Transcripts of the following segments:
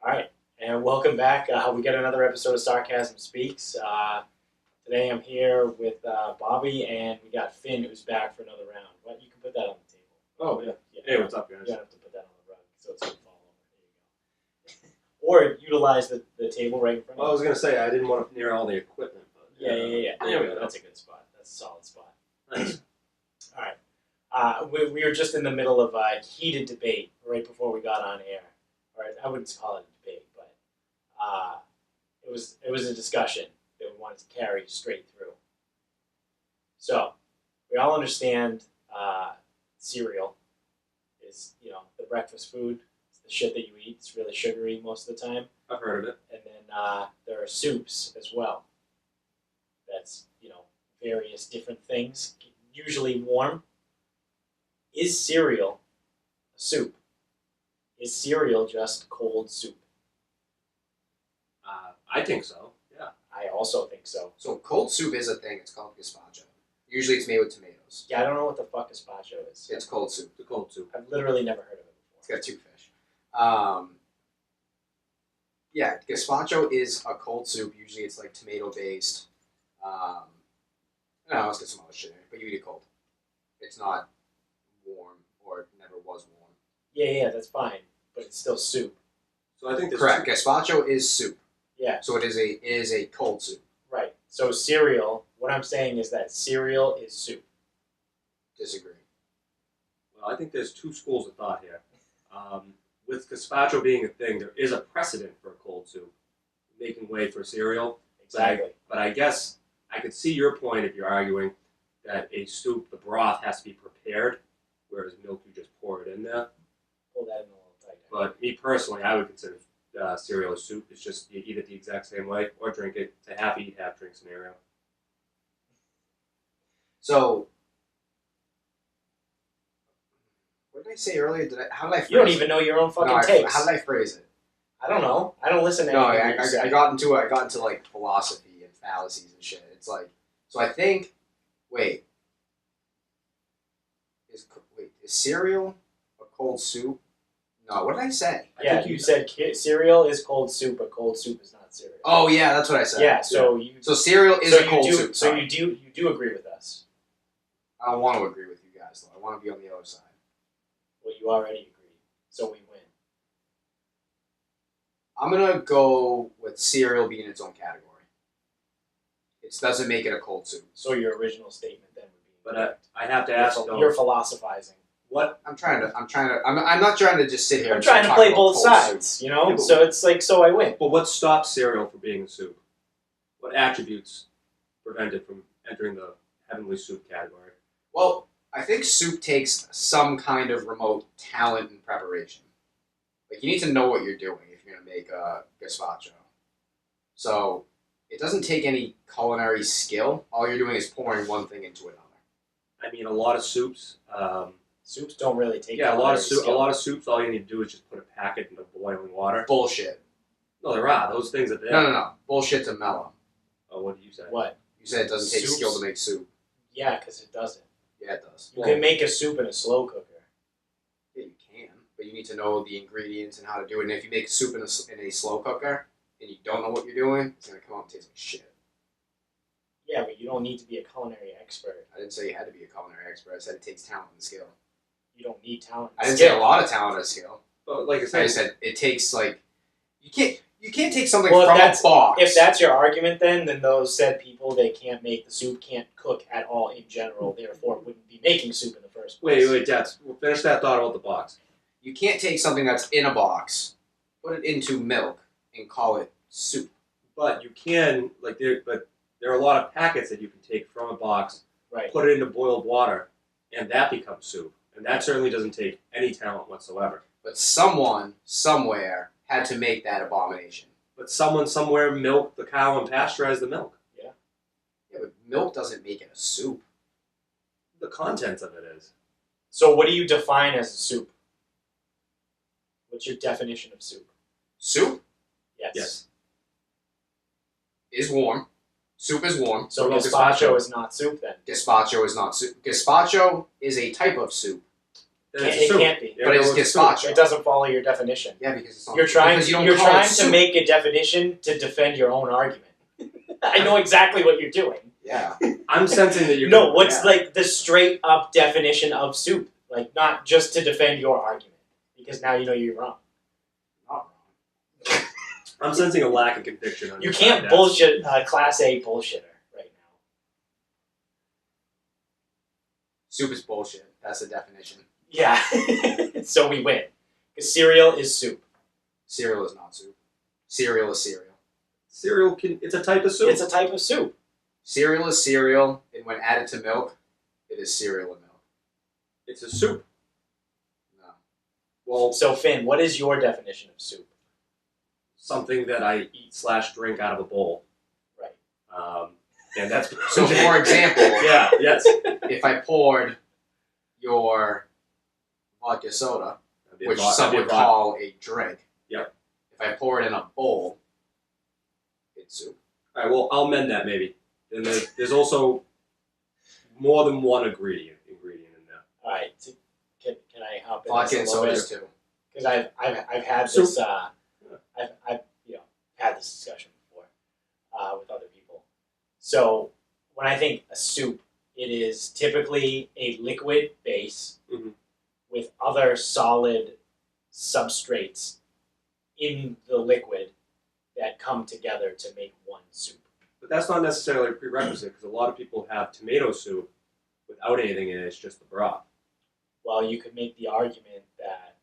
All right, and welcome back. We got another episode of Sarcasm Speaks. Today I'm here with Bobby, and we got Finn, who's back for another round. What? You can put that on the table. Oh, yeah. Hey, what's up, guys? You don't have to put that on the rug, so it's going to fall over. There you go. Or utilize the table right in front Well, of I you. was going to say, I didn't want to near all the equipment. But, Yeah. There we go. That's a good spot. That's a solid spot. Nice. All right. We were just in the middle of a heated debate right before we got on air. Or I wouldn't call it a debate, but it was a discussion that we wanted to carry straight through. So we all understand cereal is the breakfast food. It's the shit that you eat. It's really sugary most of the time. I've heard of it. And then there are soups as well. That's various different things, usually warm. Is cereal a soup? Is cereal just cold soup? I think so, yeah. I also think so. So cold soup is a thing. It's called gazpacho. Usually it's made with tomatoes. Yeah, I don't know what the fuck gazpacho is. It's cold soup. The cold soup. I've literally never heard of it It's before. got two fish. Yeah, gazpacho is a cold soup. Usually it's like tomato based. I don't know, let's get some other shit in it, but you eat it cold. It's not warm, or it never was warm. Yeah, that's fine, but it's still soup. So I think there's Correct. Gazpacho is soup. Yeah, So it is a cold soup. right. So cereal, what I'm saying is that cereal is soup. Disagree. Well, I think there's two schools of thought here. With gazpacho being a thing, there is a precedent for a cold soup, making way for cereal. Exactly. But I guess I could see your point if you're arguing that a soup, the broth has to be prepared, whereas milk, you just pour it in there. Pull that in a little tighter. But me personally, I would consider cereal as soup. It's just you eat it the exact same way, or drink it. It's a half eat, half drink scenario. So what did I say earlier? How did I phrase You don't it? even know your own fucking No, takes. how did I phrase it? I don't know. I don't listen to No, anything you say. I got into like philosophy and fallacies and shit. It's like, so I think, is cereal a cold soup? No, what did I say? Yeah, you said cereal is cold soup, but cold soup is not cereal. Oh yeah, that's what I said. Yeah, so cereal is a cold soup. So Sorry. you do agree with us. I don't want to agree with you guys though. I want to be on the other side. Well, you already agreed, so we win. I'm gonna go with cereal being its own category. It doesn't make it a cold soup. So your original statement then would be But incorrect. I have to ask, You're philosophizing. what? I'm not trying to just sit here. I'm and trying to talk play about both cold sides, soup. you know? Yeah, but- So it's like, so I win. But what stops cereal from being a soup? What attributes prevent it from entering the heavenly soup category? Well, I think soup takes some kind of remote talent and preparation. Like, you need to know what you're doing if you're going to make a gazpacho. So, it doesn't take any culinary skill. All you're doing is pouring one thing into another. I mean, a lot of soups. Soups don't really take A lot of skill. soups. All you need to do is just put a packet into boiling water. Bullshit. No, there are those things are there. No. Bullshit's a mellow. Oh, what did you say? What? You said it doesn't take Soups? skill to make soup. Yeah, because it doesn't. Yeah, it does. You can make a soup in a slow cooker. Yeah, you can. But you need to know the ingredients and how to do it. And if you make soup in a slow cooker and you don't know what you're doing, it's going to come out and taste like shit. Yeah, but you don't need to be a culinary expert. I didn't say you had to be a culinary expert. I said it takes talent and skill. You don't need talent. I didn't say a lot of talent and skill. But like I I said, just said it takes you can't take something Well, from if a box. If that's your argument, then those said people they can't make the soup, can't cook at all in general, therefore wouldn't be making soup in the first place. wait, Dad. We'll finish that thought about the box. You can't take something that's in a box, put it into milk, and call it soup. But you can there are a lot of packets that you can take from a box, Right. put it into boiled water, and that becomes soup. And that certainly doesn't take any talent whatsoever. But someone somewhere had to make that abomination. But someone somewhere milked the cow and pasteurized the milk. Yeah, but milk doesn't make it a soup. The contents of it is. So what do you define as a soup? What's your definition of soup? Soup Yes. is warm. Soup is warm. So What about gazpacho gazpacho? is not soup then. Gazpacho is not soup. Gazpacho is a type of soup. then it's a It soup. can't be. Yeah, But it's no, a soup. gazpacho. It doesn't follow your definition. Yeah, because it's not. You're trying. because you don't You're call it trying soup. to make a definition to defend your own argument. I know exactly what you're doing. Yeah. I'm sensing that you're. No, what's Yeah. like the straight up definition of soup? Like not just to defend your argument, because now you know you're wrong. Not wrong. I'm sensing a lack of conviction on You your can't side, bullshit Class A bullshitter right now. Soup is bullshit. That's the definition. Yeah, so we win. Because cereal is soup. Cereal is not soup. Cereal is cereal. Cereal it's a type of soup. It's a type of soup. Cereal is cereal, and when added to milk, it is cereal and milk. It's a soup. No. Well, So Finn, what is your definition of soup? something that I eat/drink out of a bowl. Right. And that's So, for example, yeah, yes. if I poured your vodka soda, which some would call a drink, Yep. if I pour it in a bowl, it's soup. All right. Well, I'll amend that maybe. And there's also more than one ingredient in there. All right. So can I hop in Vodka and this a little bit? sodas too. Because I've had Soup. this I've had this discussion before with other people. So when I think a soup, it is typically a liquid base Mhm. with other solid substrates in the liquid that come together to make one soup. But that's not necessarily a prerequisite because a lot of people have tomato soup without anything in it. It's just the broth. Well, you could make the argument that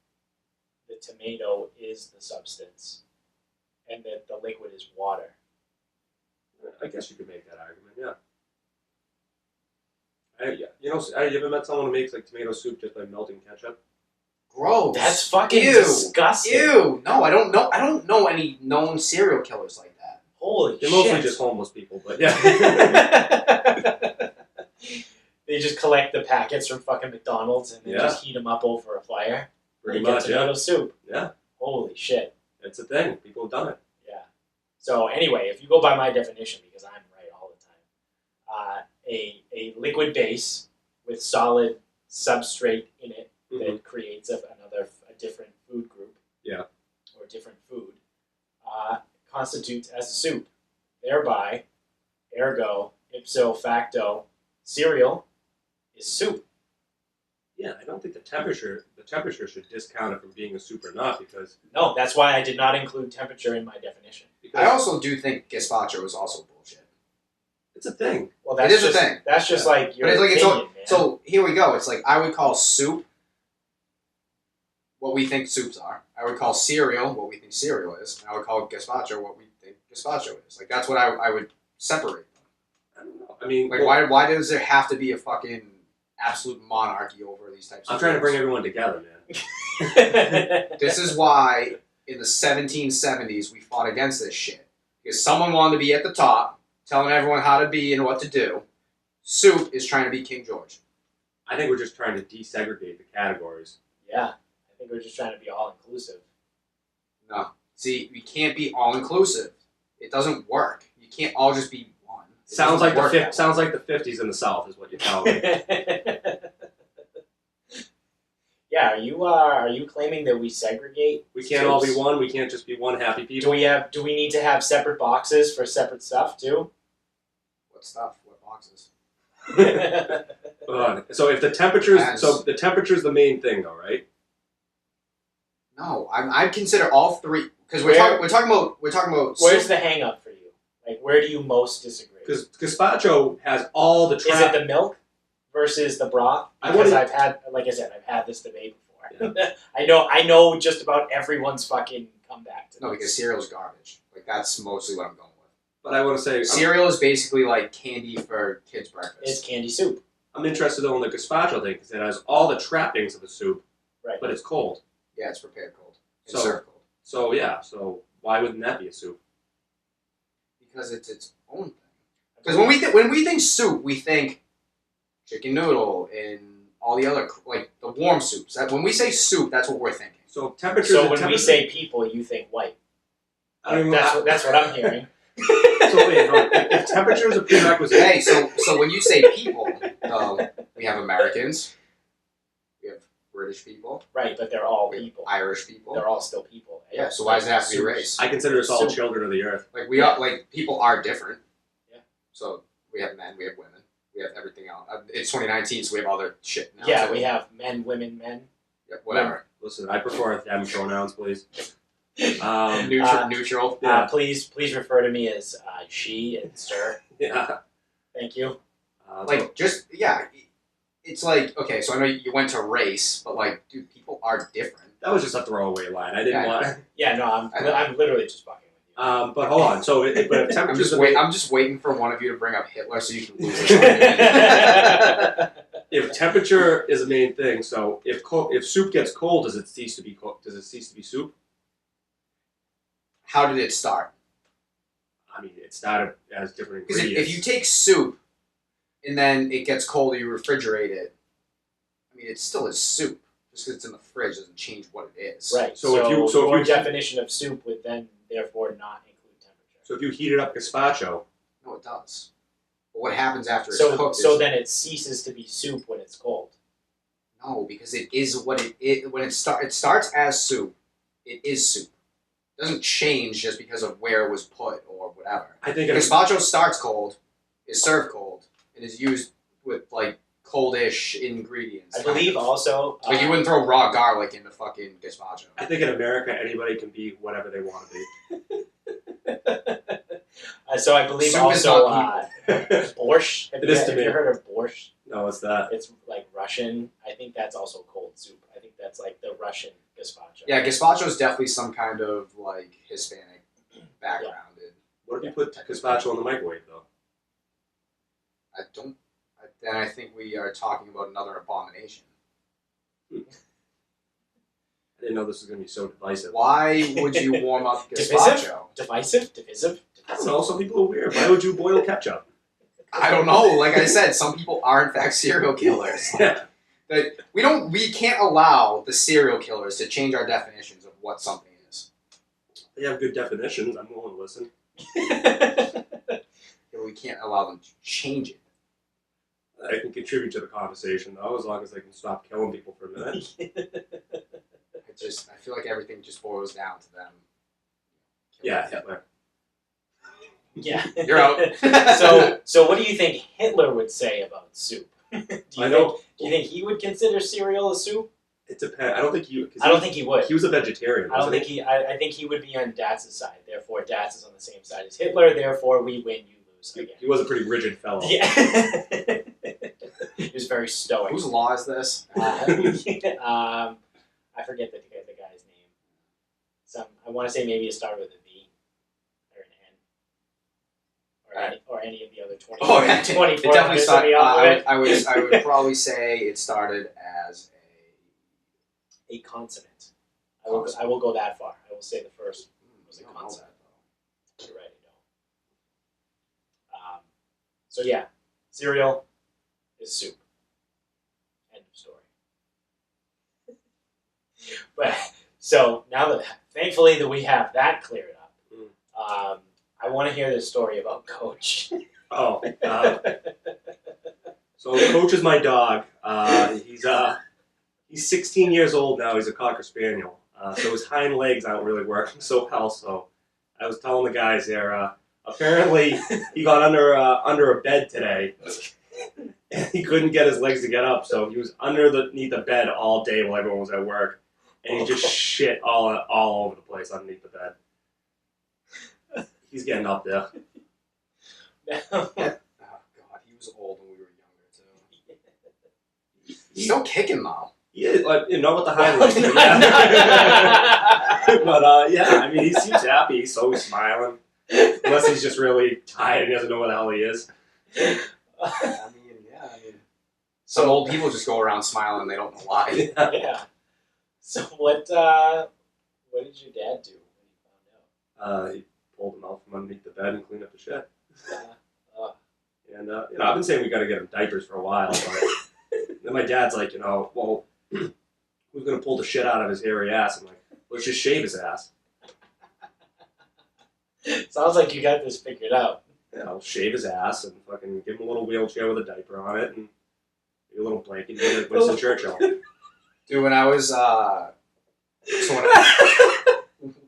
the tomato is the substance and that the liquid is water. I guess you could make that argument. Yeah. You ever met someone who makes like tomato soup just by melting ketchup? Gross. That's fucking Ew. disgusting. Ew. No, I don't know. I don't know any known serial killers like that. Holy They're shit. mostly just homeless people, but yeah. They just collect the packets from fucking McDonald's and then Yeah. just heat them up over a fire. Pretty and get much, tomato yeah. soup. Yeah. Holy shit. It's a thing. People have done it. Yeah. So anyway, if you go by my definition, because I'm right all the time, a liquid base with solid substrate in it that creates a different food group. Yeah. Or different food constitutes as a soup. Thereby, ergo, ipso facto, cereal is soup. Yeah, I don't think the temperature should discount it from being a soup or not because No, that's why I did not include temperature in my definition. I also do think gazpacho is also bullshit. it's a thing. Well, that's It is a just, thing. That's just Yeah. like your But it's like opinion, man. So here we go. It's like I would call soup what we think soups are. I would call cereal what we think cereal is. And I would call gazpacho what we think gazpacho is. Like that's what I would separate them. I don't know. I mean, Like well, why does there have to be a fucking absolute monarchy over these types of I'm trying to bring things? everyone together, man. This is why in the 1770s we fought against this shit. Because someone wanted to be at the top, telling everyone how to be and what to do. Soup is trying to be King George. I think we're just trying to desegregate the categories. Yeah, I think we're just trying to be all inclusive. No. See, we can't be all inclusive. It doesn't work. You can't all just be one. It Sounds doesn't like work that way. sounds like the 50s in the South is what you're telling me. Yeah, are you claiming that we segregate? We can't all be soups? one. We can't just be one happy Do people. we need to have separate boxes for separate stuff too? What stuff? What boxes? So if the temperature's Yes. so the temperature's the main thing, though, right? No, I'd consider all three because we're Where- talking about Where's soup. the hang up for you? Like, where do you most disagree? Because gazpacho has all the Is it trap. the milk versus the broth? I Because wouldn't- I've had this debate before. I know just about everyone's fucking comeback to No, this. because cereal's garbage. Like that's mostly what I'm going with. But I want to say Cereal is basically like candy for kids' breakfast. It's candy soup. I'm interested though in the gazpacho thing because it has all the trappings of a soup, Right. but it's cold. Yeah, it's prepared cold. It's So- served cold. So yeah, so why wouldn't that be a soup? Because it's its own thing. Because when we think soup, we think chicken noodle and all the other like the warm soups. That when we say soup, that's what we're thinking. So temperature. So when we say people, you think white. I mean, That's what I'm hearing. So wait, no, if temperature is a prerequisite, Hey, so when you say people, we have Americans, we have British people. Right, but they're all We have people. Irish people. They're all still people. Yeah, so why does it have to be race? I consider us all Soup. children of the earth. Like we are, like people are different. Yeah. So we have men, we have women, we have everything else. It's 2019, so we have other shit now. Yeah, too. we have men, women, men. Yeah, whatever. Listen, I prefer them pronouns, please. Neutral. Yeah. Please refer to me as she and sir. Yeah. Thank you. Like just yeah, it's like okay. So I know you went to race, but like, dude, people are different. that was just a throwaway line. I didn't Yeah, want. Yeah, no, I'm literally just fucking with you. But hold on. So, but if I'm temperatures just waiting for one of you to bring up Hitler so you can lose it. if temperature is the main thing, so if soup gets cold, does it cease to be does it cease to be soup? How did it start? I mean, it started as different Because ingredients. if you take soup and then it gets cold, you refrigerate it. I mean, it still is soup. Just because it's in the fridge doesn't change what it is. Right. So if you- so if your you- definition of soup would then therefore not include temperature. So if you heated up gazpacho, No, it does. But what happens after it's So cooked? so is, then it ceases to be soup when it's cold. no, because it is what it is. When it starts as soup. It is soup. It doesn't change just because of where it was put or whatever. I think Gazpacho starts cold, is served cold, and is used with like coldish ingredients. I believe also. Like you wouldn't throw raw garlic into fucking gazpacho. I think in America anybody can be whatever they want to be. So I believe Soup is also not borscht. Have It you, is to have me. you heard of borscht? No, it's that. It's like Russian. I think that's also cold soup. I think that's like the Russian gazpacho. Yeah, gazpacho is definitely some kind of like Hispanic background. What if you put gazpacho in the microwave though? I don't. Then I think we are talking about another abomination. I didn't know this was going to be so divisive. Why would you warm up Divisive? gazpacho? Divisive. I don't know. Some people are weird. Why would you boil ketchup? I don't know. Like I said, some people are in fact serial killers. Yeah. That we can't allow the serial killers to change our definitions of what something is. They have good definitions. I'm willing to listen. We can't allow them to change it. I can contribute to the conversation though, as long as they can stop killing people for a minute. I feel like everything just boils down to them. Yeah, Hitler. Yeah. You're out. So what do you think Hitler would say about soup? Do you think he would consider cereal a soup? It depends. I don't think he. I don't think he would. He was a vegetarian. I don't wasn't think he. I think he would be on Datz's side. Therefore, Datz is on the same side as Hitler. Therefore, we win. You lose again. He was a pretty rigid fellow. Yeah. He was very stoic. Whose law is this? I forget the guy's name. I want to say maybe it started with a V or an N, or any of the other 20. Oh, yeah. 24 It definitely of started. the alphabet. I would probably say it started as A consonant. I will go that far. I will say the first was a I don't know consonant. that, You're right, I don't. So yeah, cereal is soup. End of story. But so now that thankfully that we have that cleared up, I want to hear this story about Coach. Oh. So Coach is my dog. He's 16 years old now. He's a Cocker Spaniel. So his hind legs aren't really working so well. So I was telling the guys there, apparently he got under a bed today. And he couldn't get his legs to get up. So he was underneath the bed all day while everyone was at work. And he just shit all over the place underneath the bed. He's getting up there. Oh God, he was old when we were younger too. He's still kicking though. Yeah, like, not with the highlights. But yeah, I mean, he seems happy. He's always smiling. Unless he's just really tired and he doesn't know where the hell he is. Some old people just go around smiling and they don't know why. Yeah. So what did your dad do when he found out? He pulled him out from underneath the bed and cleaned up the shit. And Uh, I've been saying we got to get him diapers for a while, but then my dad's like, well, who's gonna pull the shit out of his hairy ass? I'm like, let's just shave his ass. Sounds like you got this figured out. Yeah, I'll shave his ass and fucking give him a little wheelchair with a diaper on it and a little blanket like Winston Churchill. Dude, when I was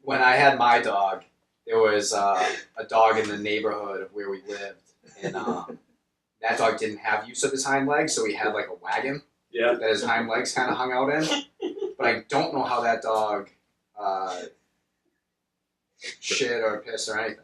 when I had my dog, there was a dog in the neighborhood of where we lived, and that dog didn't have use of his hind legs, so he had like a wagon Yeah. that his hind legs kind of hung out in. But I don't know how that dog shit or pissed or anything.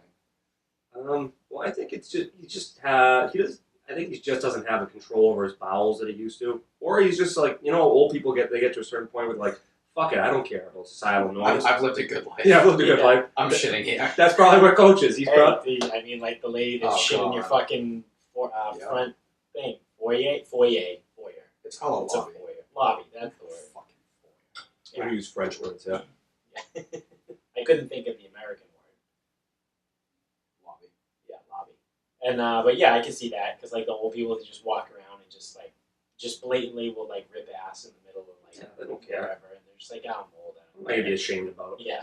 Well, I think it's just he just he does. I think he just doesn't have the control over his bowels that he used to, or he's just like old people get to a certain point where they're like, fuck it, I don't care about societal norms. I've lived a good life. Yeah, I've lived a good life. I'm shitting here. That's probably what coach is. He's probably. I mean, like the lady that's Oh, shit in your God. fucking front thing. Foyer. It's called It's a a lobby. foyer. Lobby, that's the word. Fucking We use French words, yeah. I couldn't think of the American word. lobby. Yeah, lobby. And but yeah, I can see that because like the old people that just walk around and just blatantly will like rip ass in the middle of like They don't care. whatever, and they're just like, oh, I'm old. I I'm don't not gonna be care. ashamed about it. Yeah,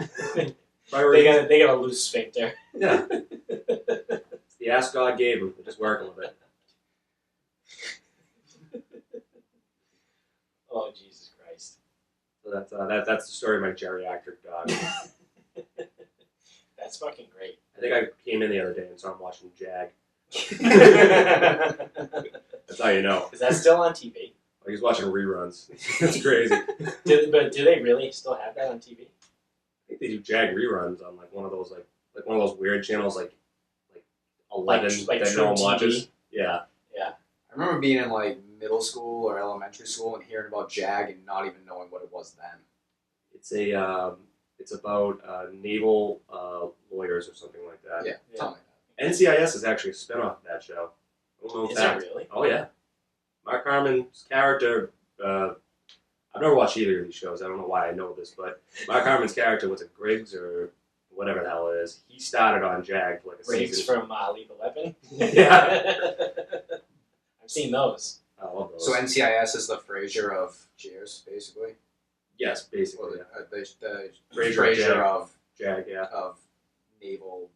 Priorities. they got a loose sphincter. Yeah. It's the ass God gave him. We're just working with it. Oh Jesus Christ! So that's the story of my geriatric dog. That's fucking great. I think I came in the other day and saw him watching Jag. Is That's how you know. that still on TV? Like he's watching reruns. It's crazy. But do they really still have that on TV? I think they do Jag reruns on like one of those one of those weird channels like 11 Like that True no one TV? watches. Yeah. I remember being in like middle school or elementary school and hearing about JAG and not even knowing what it was then. It's about naval lawyers or something like that. Yeah, something like NCIS is actually a spinoff of that show. Little Is fact. it really? Oh yeah. Mark Harmon's character. I've never watched either of these shows. I don't know why I know this, but Mark Harmon's character was it Griggs or whatever the hell it is. He started on Jag for like a Briggs season. from Lethal Weapon. Yeah. I've seen those. I love those. that. So NCIS is the Frasier of Cheers, basically. yes, basically. Or Yeah. the Frasier Frasier Jag. of Jag, yeah. naval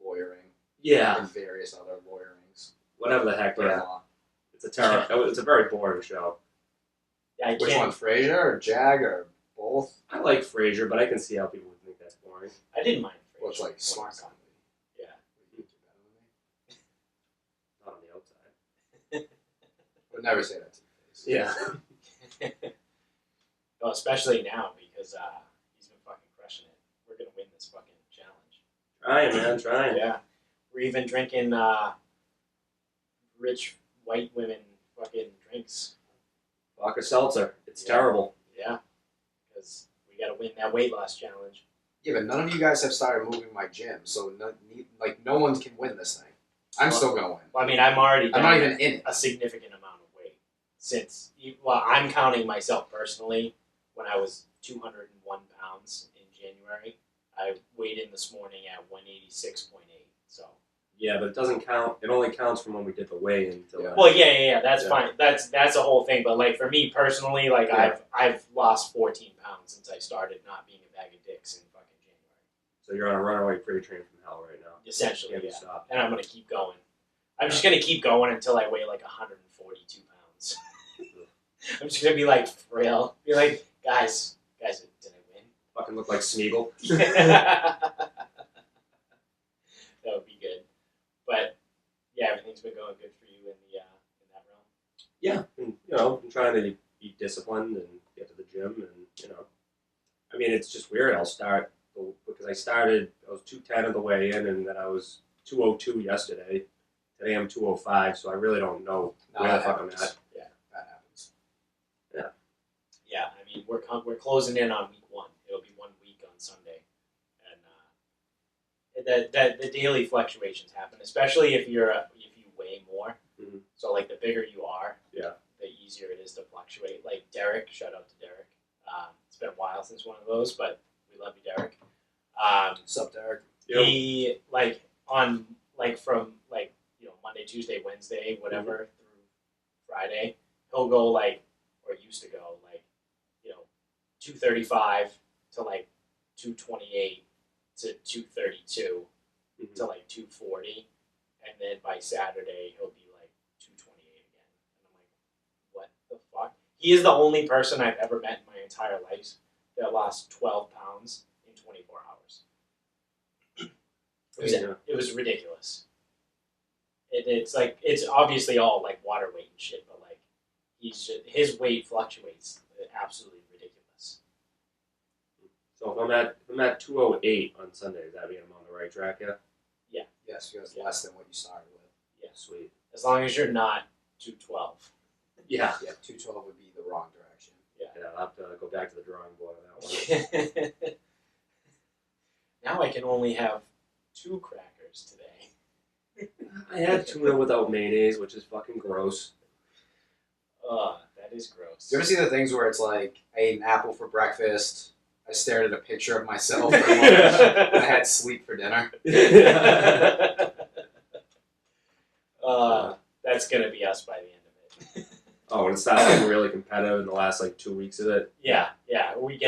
lawyering Yeah. and various other lawyerings. Whatever the heck. Yeah. Law. It's a terrible. It's a very boring show. Yeah, I Which can't. one, Frasier or Jag or both? I like Frasier, but I can see how people would think that's boring. I didn't mind. Well, it's Frasier. like smart comedy. Yeah. You think you're better than me? Not on the outside. Would never say that to your face. Yeah. Well, especially now because he's been fucking crushing it. We're gonna win this fucking challenge. Trying, man. Trying. Yeah, we're even drinking rich white women fucking drinks. Vodka seltzer. It's Yeah. terrible. Yeah, because we gotta win that weight loss challenge. Yeah, but none of you guys have started moving my gym, so no one can win this thing. I'm still gonna win. Well, I mean, I'm already I'm down not even in it. a significant amount of weight since. Well, I'm counting myself personally. When I was 201 pounds in January, I weighed in this morning at 186.8. So. Yeah, but it doesn't count. It only counts from when we did the weigh-in until. Yeah. Well, yeah. That's Yeah. fine. That's a whole thing. But like for me personally, like Yeah. I've lost 14 pounds since I started not being a bag of dicks in fucking January. So you're on a runaway freight train from hell right now. Essentially, You yeah. can't stop. And I'm gonna keep going. I'm just gonna keep going until I weigh like 142 pounds. I'm just gonna be like frail. Be like, guys, did I win? Fucking look like Smeagol. That would be good. But yeah, everything's been going good for you in that realm. Yeah, and, I'm trying to be disciplined and get to the gym, and I mean, it's just weird. I'll start because I was 210 on the way in, and then I was 202 yesterday. Today I'm 205, so I really don't know No, where the that fuck I'm happens. at. Yeah, that happens. Yeah, I mean we're closing in on week 1. It'll be 1 week on Sunday, and the daily fluctuations happen, especially if you weigh more. Mhm. So like the bigger you are, Yeah. the easier it is to fluctuate. Like Derek, shout out to Derek. It's been a while since one of those, but we love you, Derek. What's up, Derek? Yep. He from Monday, Tuesday, Wednesday, whatever through Friday, he'll go or used to go 235 to 228 to 232 Mhm. to 240, and then by Saturday he'll be 228 again, and I'm like, what the fuck? He is the only person I've ever met in my entire life that lost 12 pounds in 24 hours. It was ridiculous. It's like, it's obviously all like water weight and shit, but like his weight fluctuates absolutely ridiculous. So if I'm at 208 on Sunday, does that mean I'm on the right track? Yeah. Yes, because less than what you started with. Yeah, Sweet. as long as you're not 212. Yeah. Yeah, 212 would be the wrong direction. Yeah. I'll have to go back to the drawing board on that one. Now I can only have 2 crackers today. I had tuna without mayonnaise, which is fucking gross. That is gross. Do you ever see the things where it's like, I ate an apple for breakfast, I stared at a picture of myself for lunch, and I had sleep for dinner? That's gonna be us by the end of it. Oh, and it's not like really competitive in the last like 2 weeks of it. Yeah. We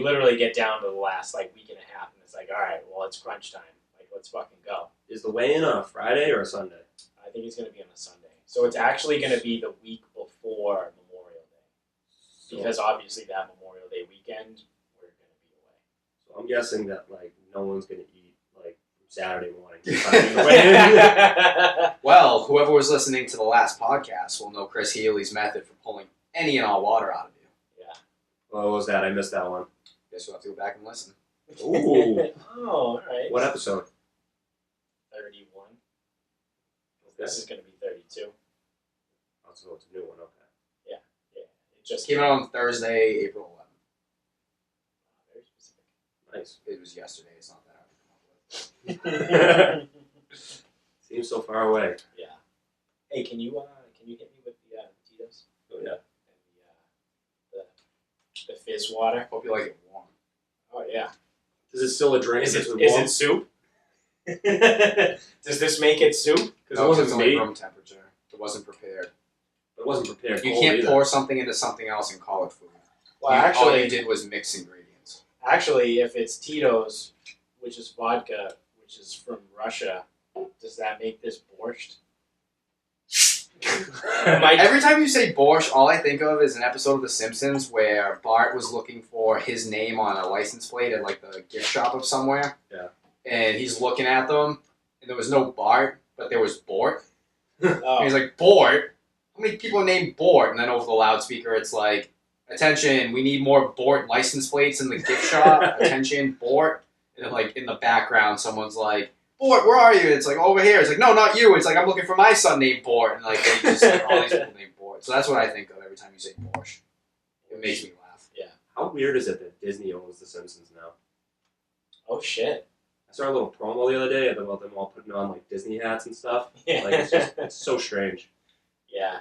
literally get down to the last like week and a half, and it's like, all right, well, it's crunch time. Like, let's fucking go. Is the weigh-in on a Friday or a Sunday? I think it's gonna be on a Sunday, so it's actually gonna be the week before Memorial Day, because obviously that Memorial Day weekend we're gonna be away. So I'm guessing that like no one's gonna eat like from Saturday morning to Sunday weigh-in. Well, whoever was listening to the last podcast will know Chris Healy's method for pulling any and all water out of you. Yeah. What was that? I missed that one. Guess we'll have to go back and listen. Ooh. Oh, all right. What episode? 31. Okay. This is gonna be 32. Oh, so it's a new one. Okay. It just Came out on Thursday, April 11th. Very specific. Nice. It was yesterday. It's not that hard to come up with. Seems so far away. Yeah. Hey, can you hit me with the Tito's Oh yeah. and the fizz water? Hope you like it warm. Oh yeah. Is it still a drink? Is Is it soup? Does this make it soup? Because No, it wasn't it's only made. room temperature. It wasn't prepared. It wasn't prepared. You cold can't either. pour something into something else and call it food. Well, all you actually, did was mix ingredients. if it's Tito's, which is vodka, which is from Russia, does that make this borscht? Every time you say borscht, all I think of is an episode of The Simpsons where Bart was looking for his name on a license plate at like the gift shop of somewhere. Yeah. And he's looking at them, and there was no Bart, but there was Bort. Oh. And he's like, Bort? How many people are named Bort? And then over the loudspeaker, it's like, attention, we need more Bort license plates in the gift shop. Attention, Bort. And then, like, in the background, someone's like, Bort, where are you? It's like, over here. It's like, no, not you. It's like, I'm looking for my son named Bort. And, like, they just, like, all these people named Bort. So that's what I think of every time you say borscht. It makes me laugh. How weird is it that Disney owns The Simpsons now? Oh shit. I saw a little promo the other day about them all putting on like Disney hats and stuff. Yeah. Like it's so strange. Yeah.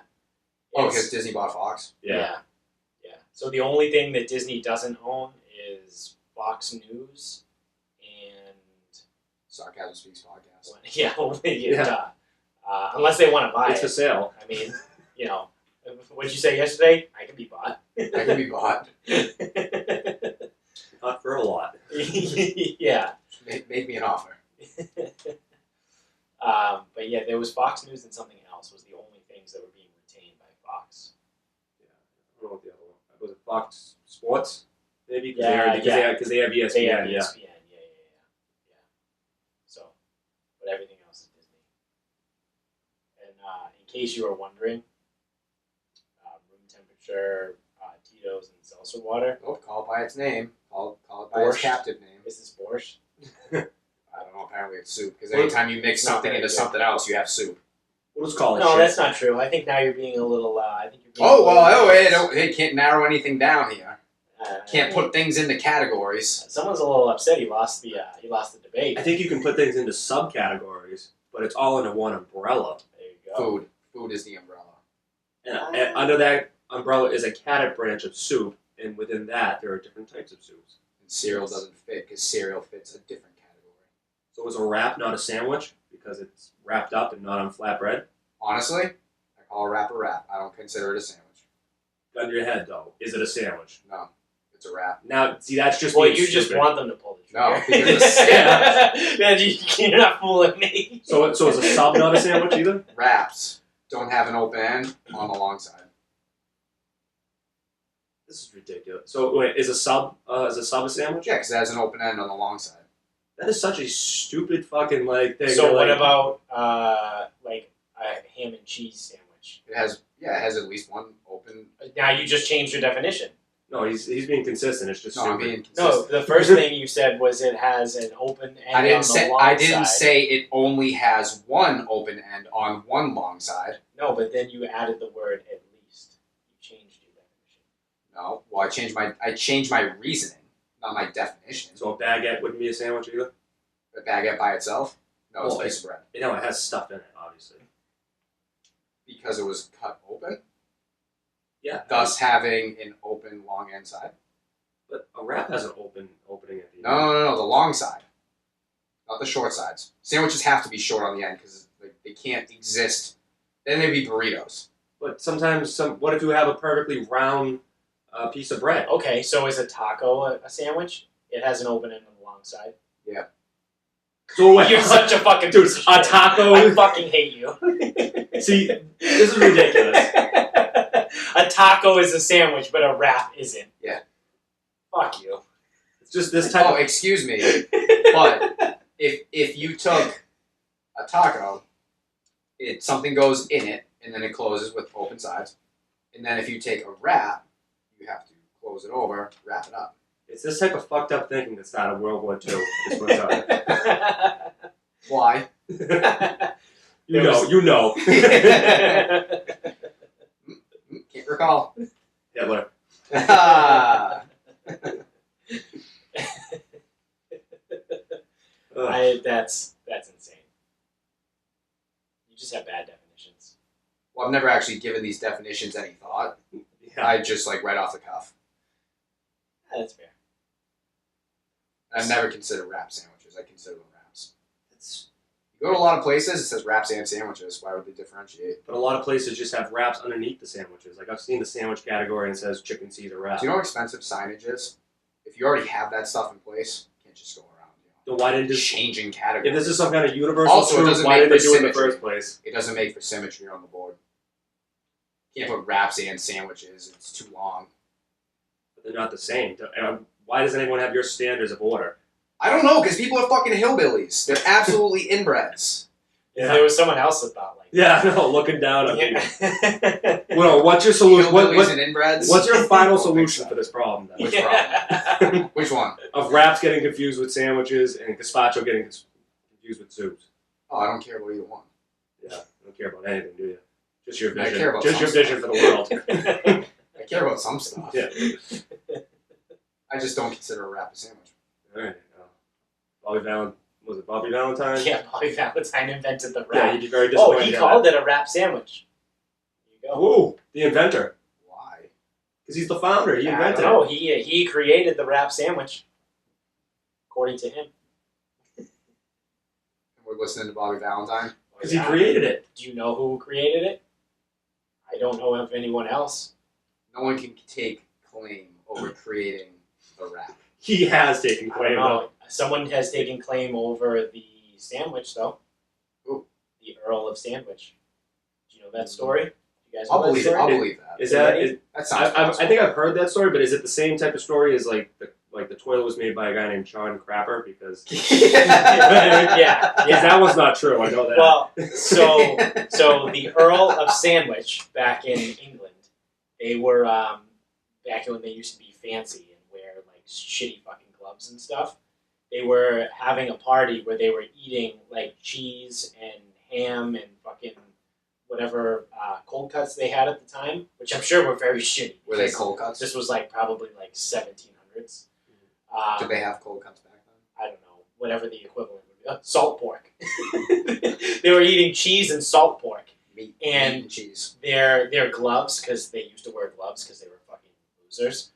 Oh, It's- because Disney bought Fox? Yeah. Yeah. So the only thing that Disney doesn't own is Fox News and Sarcasm Speaks podcast. unless they want to buy It's for it. sale. I mean, you know, what did you say yesterday? I can be bought. That can be bought. Not for a lot. Yeah. Make me an offer. But yeah, there was Fox News and something else was the only things that were being retained by Fox. Yeah. I don't know what the other one was. It Fox Sports? Maybe? Yeah, Because they have ESPN. They have yeah. ESPN. Yeah. So, but everything else is Disney. And in case you were wondering, room temperature Tito's and seltzer water. Oh, call it by its name. Call it by its Borscht. captive name. Is this borscht? I don't know. Apparently it's soup. Because anytime you mix Not something very into good. something else, you have soup. We'll just call it No, shit. that's not true. I think now you're being a little. I think you're being. Oh, well, hey, can't narrow anything down here. Can't I put things into categories. Someone's a little upset. He lost the debate. I think you can put things into subcategories, but it's all under one umbrella. There you go. Food is the umbrella. And under that umbrella is a cadet branch of soup, and within that there are different types of soups. And cereal doesn't fit because cereal fits a different category. So is a wrap not a sandwich because it's wrapped up and not on flatbread? Honestly, I call a wrap a wrap. I don't consider it a sandwich. Gun to your head though, is it a sandwich? No, it's a wrap. Now, see, that's just Well, being you just stupid. want them to pull the No, trigger. because it's a sandwich. Man, you're not fooling me. So is a sub not a sandwich either? Wraps don't have an open end on the long side. This is ridiculous. So wait, is a sub a sandwich? Yeah, because it has an open end on the long side. That is such a stupid fucking like thing. So You're what like, about like a ham and cheese sandwich? It has at least one open. Now you just changed your definition. No, he's being consistent. It's just No, I'm stupid. being consistent. No, the first thing you said was it has an open end on the long I didn't side. say it only has one open end on one long side. No, but then you added the word at least. You changed your definition. No, well, I changed my reasoning, not my definition. So a baguette wouldn't be a sandwich either. A baguette by itself? No, it's a Well, piece of bread. You know, it has stuff in it, obviously. Because it was cut open, Yeah. thus having an open long end side. But a wrap has an opening at the end. No, the long side, not the short sides. Sandwiches have to be short on the end because they can't exist. Then they'd be burritos. But sometimes, what if you have a perfectly round piece of bread? Okay, so is a taco a sandwich? It has an open end on the long side. Yeah. So what? You're such a fucking Dude, piece of a shit. taco. I fucking hate you. See, this is ridiculous. A taco is a sandwich, but a wrap isn't. Yeah. Fuck you. It's just this type Oh, of. excuse me. But if you took a taco, something goes in it, and then it closes with open sides. And then if you take a wrap, you have to close it over, wrap it up. It's this type of fucked up thinking that's not of World War II. Is what I'm telling Why? you. You know. Can't recall. Hitler. Ugh. That's insane. You just have bad definitions. Well, I've never actually given these definitions any thought. Yeah. I just right off the cuff. That's fair. I've never considered wrap sandwiches. I consider them wraps. It's, You go to a lot of places, it says wraps and sandwiches. Why would they differentiate? but a lot of places just have wraps underneath the sandwiches. Like I've seen the sandwich category and it says chicken Caesar wrap. Do you know how expensive signage is? If you already have that stuff in place, you can't just go around, Then why didn't just changing categories. if this is some kind of universal Also, it truth, doesn't why make did they for do it in the symmetry. first place? It doesn't make for symmetry on the board. You can't put wraps and sandwiches. It's too long. But they're not the same. Why doesn't anyone have your standards of order? I don't know, because people are fucking hillbillies. They're absolutely inbreds. If there was someone else that thought like Yeah, no, looking down on you. that. Well, what's your solution? Hillbillies and inbreds? What's your final Don't make solution sense. for this problem then? Which Yeah. Which one? Of wraps getting confused with sandwiches and gazpacho getting confused with soups. Oh, I don't care about either one. Yeah, you don't care about anything, do you? Just your I vision. care about Just your some vision for the world. I care about some stuff. Yeah. I just don't consider a wrap a sandwich. All right. Was it Bobby Valentine? Yeah, Bobby Valentine invented the Yeah, wrap. you'd be very Oh, disappointed. he called it a wrap sandwich. There you go. Whoa, the inventor. Why? Because he's the founder. He invented it. No, he created the wrap sandwich, according to him. We're listening to Bobby Valentine. Because he created it. Do you know who created it? I don't know of anyone else. No one can take claim over creating the wrap. He has taken I don't claim. know. Someone has taken claim over the sandwich, though. Who? The Earl of Sandwich. Do you know that story? You guys know I'll that believe it. story? I'll believe that. Is that? Is, That sounds I think I've heard that story, but is it the same type of story as like the toilet was made by a guy named John Crapper? Because yeah. that was not true. I know that. Well, so the Earl of Sandwich back in England, they were back when they used to be fancy and wear like shitty fucking gloves and stuff. They were having a party where they were eating like cheese and ham and fucking whatever cold cuts they had at the time, which I'm sure were very shitty. Were they because cold cuts? This was like probably like 1700s. Did they have cold cuts back then? I don't know, whatever the equivalent would be. Salt pork. They were eating cheese and salt pork. Meat And cheese. Their gloves, because they used to wear gloves because they were fucking losers,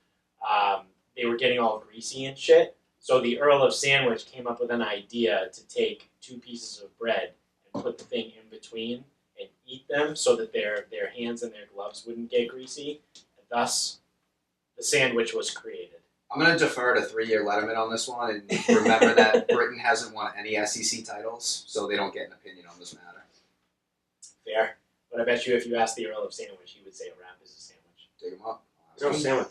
they were getting all greasy and shit. So the Earl of Sandwich came up with an idea to take two pieces of bread and put the thing in between and eat them so that their hands and their gloves wouldn't get greasy. And thus, the sandwich was created. I'm going to defer to 3-year Letterman on this one and remember that Britain hasn't won any SEC titles, so they don't get an opinion on this matter. Fair. But I bet you if you asked the Earl of Sandwich, he would say a wrap is a sandwich. Dig them up. You know, sandwich.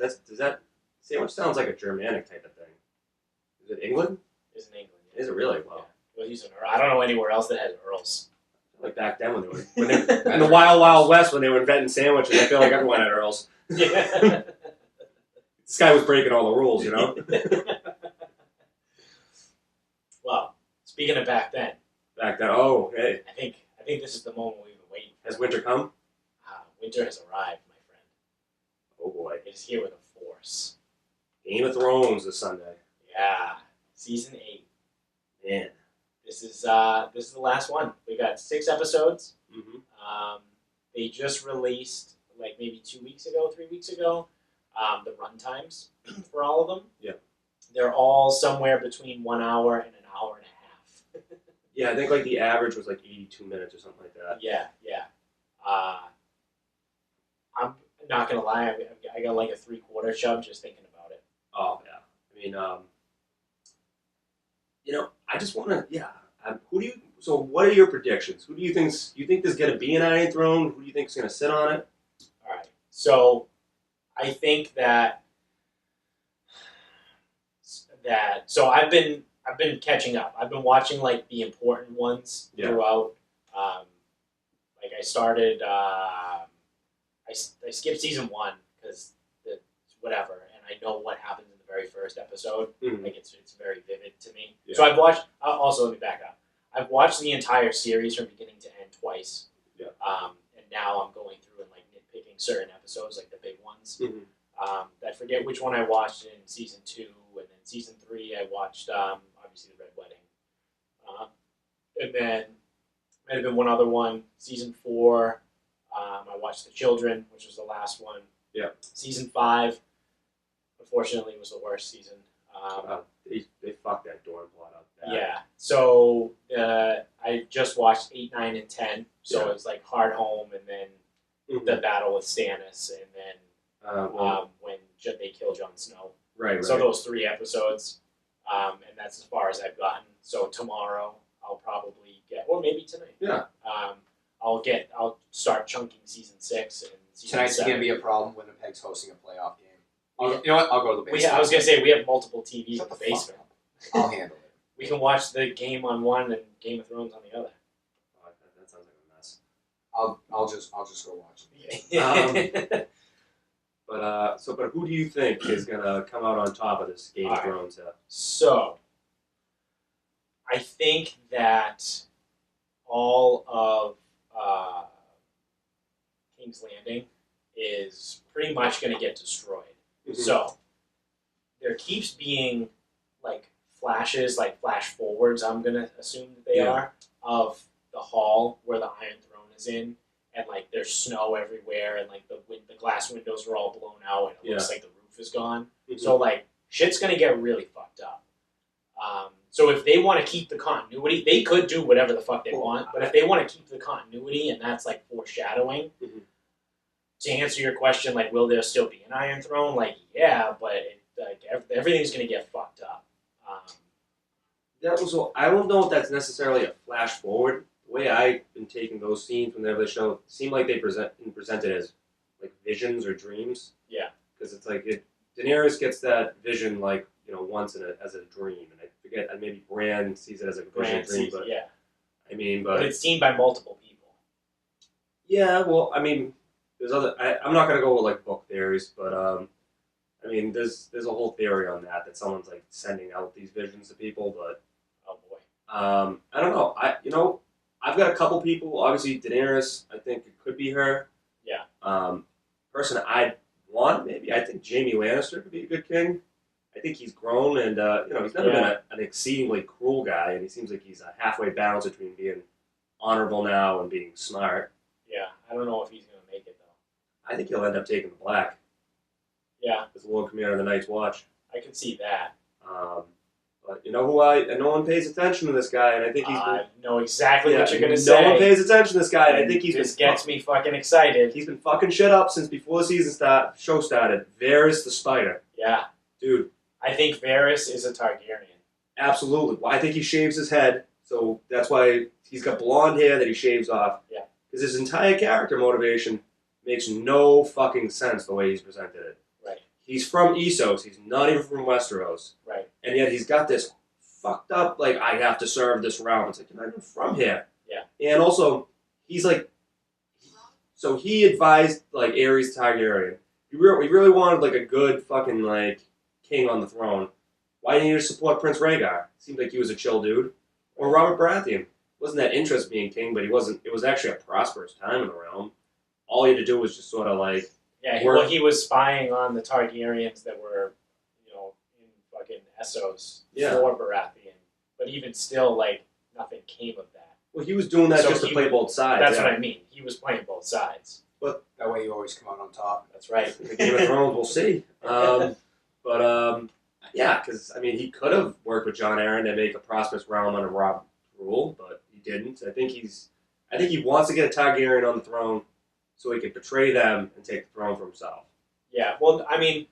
Sandwich sounds like a Germanic type of thing. Is it England? It's in England. Yeah. Is it really? Well, Well, he's an Earl. I don't know anywhere else that has Earls. like back then when they in the Wild West when they were inventing sandwiches, I feel like everyone had Earls. Yeah. This guy was breaking all the rules, you know. Well, speaking of back then, Back then, oh hey, I think this is the moment we've been waiting for. has winter come? Winter has arrived, my friend. Oh boy, It is here with a force. Game of Thrones this Sunday. Yeah, season 8. Man. This is the last one. We got 6 episodes. Mm-hmm. They just released like maybe 3 weeks ago, the run times for all of them. Yeah. They're all somewhere between 1 hour and an hour and a half. Yeah, I think like the average was like 82 minutes or something like that. Yeah. I'm not gonna lie, I got like a 3/4 chub just thinking about it. Oh yeah, I mean, you know, I just want to, yeah. Who do you? So, what are your predictions? Who do you think? You think there's gonna be an Iron Throne? Who do you think is gonna sit on it? All right, so I think that so I've been catching up. I've been watching like the important ones throughout. Like I started. I skipped season 1 because whatever, and I know what happens in the very first episode. Mm-hmm. Like it's very vivid to me. Yeah. So I've watched. Also, let me back up. I've watched the entire series from beginning to end twice. Yeah. And now I'm going through and like nitpicking certain episodes, like the big ones. Mm-hmm. I forget which one I watched in season 2, and then season 3 I watched obviously the Red Wedding, and then might have been one other one. Season 4. I watched The Children, which was the last one. Yeah. Season 5, unfortunately, was the worst season. They fucked that dorm plot up. Bad. Yeah. So I just watched 8, 9, and 10. So it's like Hard Home, and then the battle with Stannis, and then when they kill Jon Snow. Right. So those 3 episodes, and that's as far as I've gotten. So tomorrow I'll probably get, or maybe tonight. Yeah. I'll start chunking season 6 and season Tonight's 7. gonna be a problem. Winnipeg's hosting a playoff game. You know what? I'll go to the basement. I was gonna say we have multiple TVs in Shut the the fuck basement. up. I'll handle it. We can watch the game on one and Game of Thrones on the other. Oh, that sounds like a mess. I'll just go watch it. But who do you think is gonna come out on top of this Game of Thrones? So, I think that all of King's Landing is pretty much going to get destroyed. Mm-hmm. So, there keeps being like flashes, like flash forwards, I'm going to assume that they are, of the hall where the Iron Throne is in, and like there's snow everywhere, and like the glass windows are all blown out, and it looks like the roof is gone. Mm-hmm. So like shit's gonna get really fucked up. So if they want to keep the continuity, they could do whatever the fuck they want. But if they want to keep the continuity, and that's like foreshadowing, to answer your question, like will there still be an Iron Throne? Like yeah, but everything's gonna get fucked up. I don't know if that's necessarily a flash forward. The way I've been taking those scenes whenever they show, seem like they presented as like visions or dreams. Yeah. Because it's like Daenerys gets that vision like once as a dream, and I forget. Maybe Bran sees it as a vision dream, but yeah. I mean, but it's seen by multiple people. Yeah. Well, I mean, there's other. I'm not gonna go with like book theories, but I mean, there's a whole theory on that someone's like sending out these visions to people, but oh boy. I don't know. I've got a couple people. Obviously, Daenerys. I think it could be her. Yeah. Person I'd want maybe. I think Jaime Lannister could be a good king. I think he's grown, and he's never been an exceedingly cruel guy, and he seems like he's a halfway balance between being honorable now and being smart. Yeah, I don't know if he's gonna make it though. I think he'll end up taking the black. Yeah. As the Lord Commander of the Night's Watch. I can see that. But you know who and no one pays attention to this guy, and I think he's. I know exactly what you're gonna say. No one pays attention to this guy, and I think this gets me fucking excited. He's been fucking shit up since before the show started. Varys the Spider. Yeah. Dude. I think Varys is a Targaryen. Absolutely. Well, I think he shaves his head, so that's why he's got blonde hair that he shaves off. Yeah. Because his entire character motivation makes no fucking sense the way he's presented it. he's from Essos. He's not even from Westeros. Right. And yet he's got this fucked up, like, I have to serve this realm. It's like, you're not even from here. Yeah. And also, he's like, so he advised, like, Aerys Targaryen. He really wanted, like, a good fucking, like, king on the throne. Why didn't he just support Prince Rhaegar? Seemed like he was a chill dude. Or Robert Baratheon. Wasn't that interest being king, but he wasn't. It was actually a prosperous time in the realm. All he had to do was just sort of, like, Yeah, work. he was spying on the Targaryens that were, in fucking Essos Yeah. for Baratheon. But even still, like, nothing came of that. Well, he was doing that So just to he- play both sides. That's yeah. what I mean. He was playing both sides. That way you always come out on top. That's right. The Game of Thrones, we'll see. Yeah, because, I mean, he could have worked with Jon Arryn to make a prosperous realm under Rob's rule, but he didn't. I think he wants to get a Targaryen on the throne so he can betray them and take the throne for himself. Yeah, well, I mean,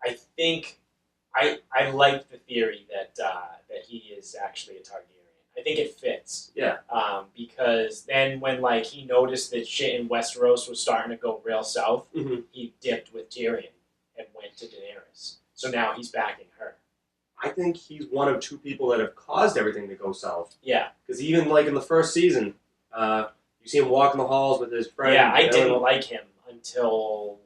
I think I like the theory that he is actually a Targaryen. I think it fits. Yeah. Because then when, like, he noticed that shit in Westeros was starting to go real south, Mm-hmm. he dipped with Tyrion and went to Daenerys. So now he's backing her. I think he's one of two people that have caused everything to go south. Yeah. Because even, like, in the first season, you see him walking the halls with his friend. Yeah, I didn't like him until,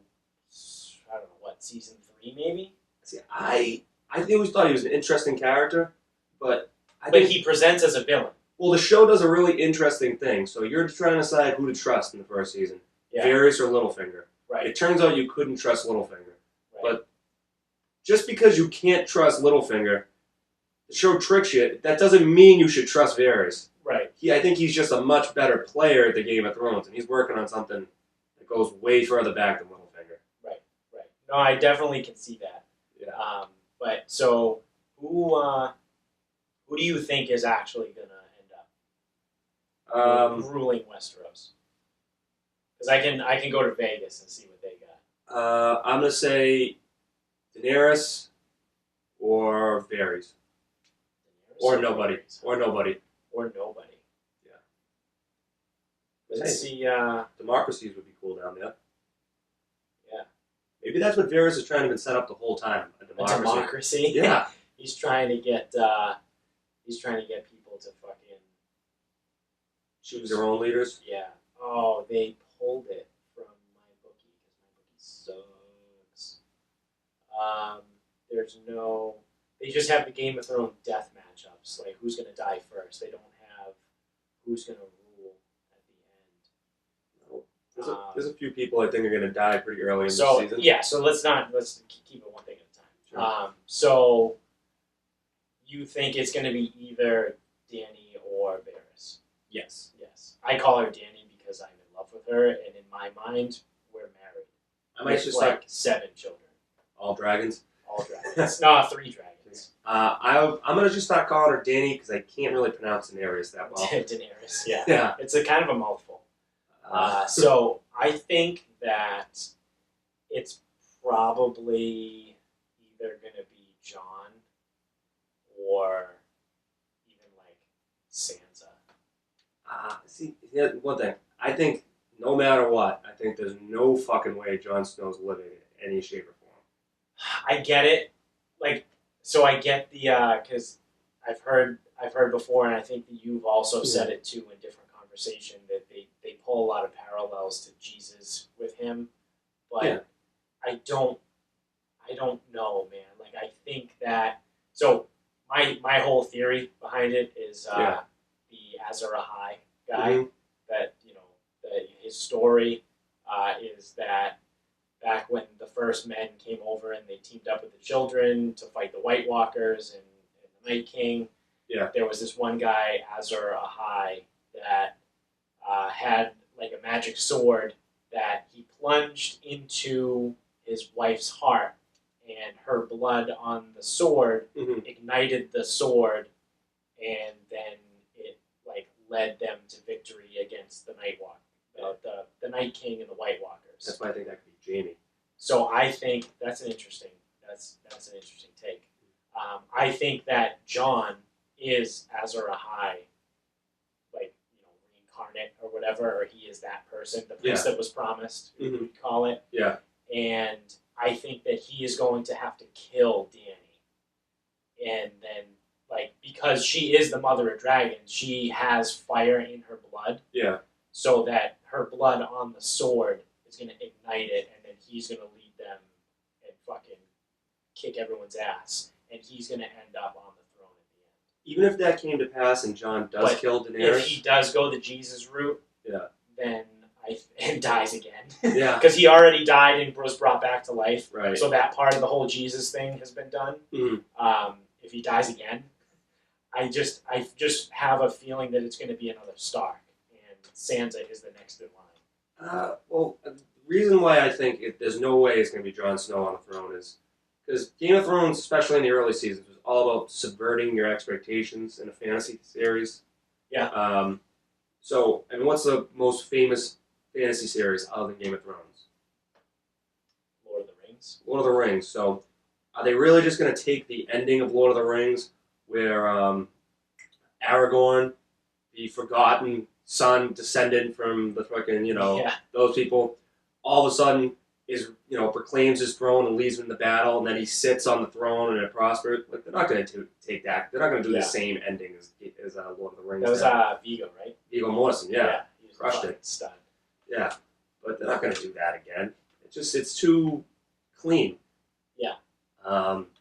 I don't know, what, season 3 maybe? See, I always thought he was an interesting character, but I But think he presents as a villain. well, the show does a really interesting thing. So you're trying to decide who to trust in the first season, Yeah. Varys or Littlefinger. Right. It turns out you couldn't trust Littlefinger, Right. but just because you can't trust Littlefinger, the show tricks you. That doesn't mean you should trust Varys. Right. I think he's just a much better player at the Game of Thrones, and he's working on something that goes way further back than Littlefinger. Right. No, I definitely can see that. Yeah. But so who do you think is actually gonna end up ruling Westeros? Because I can go to Vegas and see what they got. I'm gonna say Daenerys or Varys or nobody or nobody. Or nobody. Yeah. Let's see. Democracies would be cool down there. Yeah. Maybe that's what Varys is trying to set up the whole time. A democracy. Democracy. Yeah. He's trying to get people to fucking Choose their own leaders. Yeah. Oh, they pulled it from my bookie because my bookie sucks. There's no. They just have the Game of Thrones death matchups, like who's gonna die first. They don't have who's gonna rule at the end. No. There's a few people I think are going to die pretty early in So the season. yeah, so let's keep it one thing at a time. Sure. So you think it's gonna be either Dany or Varys? Yes. Yes, I call her Dany because I'm in love with her, and in my mind, we're married. I might With, just like 7 children, all dragons. all dragons. No, 3 dragons. I'm going to just start calling her Dany because I can't really pronounce Daenerys that well. Daenerys, yeah. Yeah. It's a kind of a mouthful. So I think that it's probably either going to be Jon or even like Sansa. See, one thing. I think no matter what, I think there's no fucking way Jon Snow's living in any shape or form. I get it. Like, so I get the because I've heard before, and I think that you've also said it too in different conversation that they pull a lot of parallels to Jesus with him, but Yeah. I don't know, man. Like, I think that so my whole theory behind it is the Azor Ahai guy. Mhm. That that his story is that back when the first men came over and they teamed up with the children to fight the White Walkers and the Night King. Yeah. There was this one guy, Azor Ahai, that had like a magic sword that he plunged into his wife's heart, and her blood on the sword Mhm. ignited the sword, and then it like led them to victory against the Night Walker, the Night King and the White Walkers. That's why I think that could be Jaime. So I think that's an interesting take. I think that Jon is Azor Ahai, like reincarnate or whatever, or he is that person, the prince that was promised, we Mhm. would call it. Yeah. And I think that he is going to have to kill Dany. And then, like, because she is the mother of dragons, she has fire in her blood. Yeah. So that her blood on the sword is going to ignite it, and then he's going to lead them and fucking kick everyone's ass. And he's going to end up on the throne at the end. Even if that came to pass and Jon does kill Daenerys, if he does go the Jesus route, then and dies again. Yeah. Because he already died and was brought back to life. Right. So that part of the whole Jesus thing has been done. Mm-hmm. If he dies again, I just have a feeling that it's going to be another Stark, and Sansa is the next in line. Well, the reason why I think there's no way it's going to be Jon Snow on the throne is because Game of Thrones, especially in the early seasons, was all about subverting your expectations in a fantasy series. Yeah. So, and what's the most famous fantasy series other than Game of Thrones? Lord of the Rings. Lord of the Rings. So, are they really just going to take the ending of Lord of the Rings, where Aragorn, the forgotten son, descendant from the fucking, those people, all of a sudden is, proclaims his throne and leads him to battle, and then he sits on the throne and it prospers? Like, they're not going to take that. They're not going to do the same ending as Lord of the Rings. That was Viggo, right? Viggo Mortensen, yeah. He was Crushed it. Stud. Yeah, but they're not going to do that again. It's too clean. Yeah.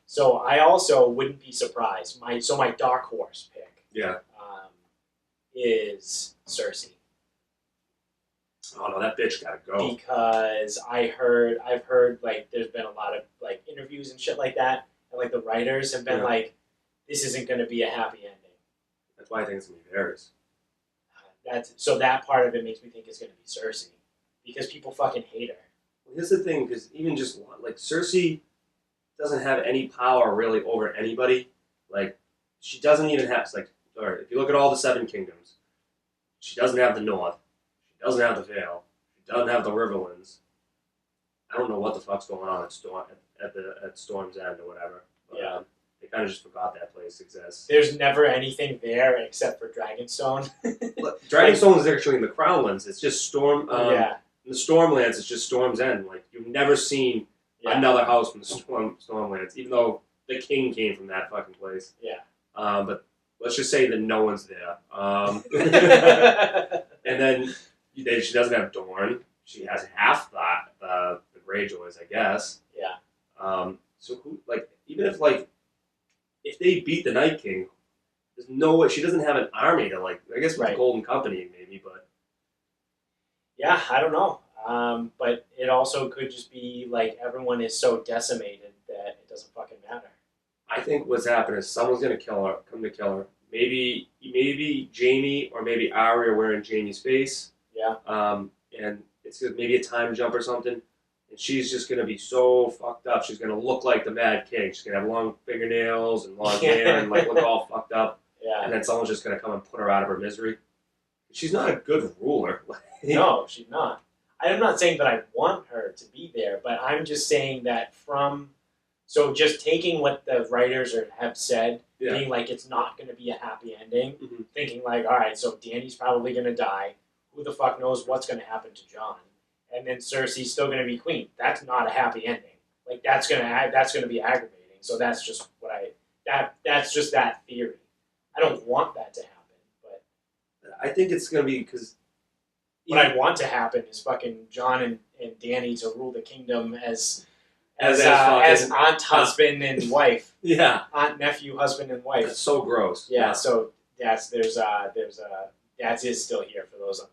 So I also wouldn't be surprised. My dark horse pick. Yeah. Is Cersei. Oh no, that bitch gotta go. Because I've heard like there's been a lot of like interviews and shit like that, and like the writers have been like, this isn't going to be a happy ending. That's why I think it's going to be Varys. So that part of it makes me think it's going to be Cersei, because people fucking hate her. Well, here's the thing, because even just like Cersei doesn't have any power really over anybody. Like, she doesn't even have, like, sorry, if you look at all the Seven Kingdoms, she doesn't have the North, she doesn't have the Vale, she doesn't have the Riverlands. I don't know what the fuck's going on at Storm's End or whatever. But, they kind of just forgot that place exists. There's never anything there except for Dragonstone. Dragonstone is actually in the Crownlands. It's just Storm. In the Stormlands, it's just Storm's End. Like, you've never seen another house from the Stormlands, even though the king came from that fucking place. Yeah. But let's just say that no one's there. And then she doesn't have Dorne. She has half the Greyjoys, I guess. Yeah. So who, like, even if they beat the Night King, there's no way. She doesn't have an army to, like, I guess with the Golden Company maybe, but yeah, I don't know. But it also could just be like everyone is so decimated that it doesn't fucking matter. I think what's happened is someone's gonna come to kill her. Maybe Jaime or maybe Arya wearing Jaime's face. Yeah. And it's maybe a time jump or something. And she's just going to be so fucked up. She's going to look like the Mad King. She's going to have long fingernails and long hair and like look all fucked up. Yeah. And then someone's just going to come and put her out of her misery. She's not a good ruler. No, she's not. I'm not saying that I want her to be there, but I'm just saying that so just taking what the writers have said, being like it's not going to be a happy ending, thinking like, all right, so Dany's probably going to die. Who the fuck knows what's going to happen to Jon? And then Cersei's still going to be queen. That's not a happy ending. Like that's going to be aggravating. So that's just that's just that theory. I don't want that to happen, but I think it's going to be because what I want to happen is fucking Jon and Dany to rule the kingdom as aunt, husband, and wife. Yeah, aunt, nephew, husband, and wife. That's so gross. Yeah. So Daz is still here for those on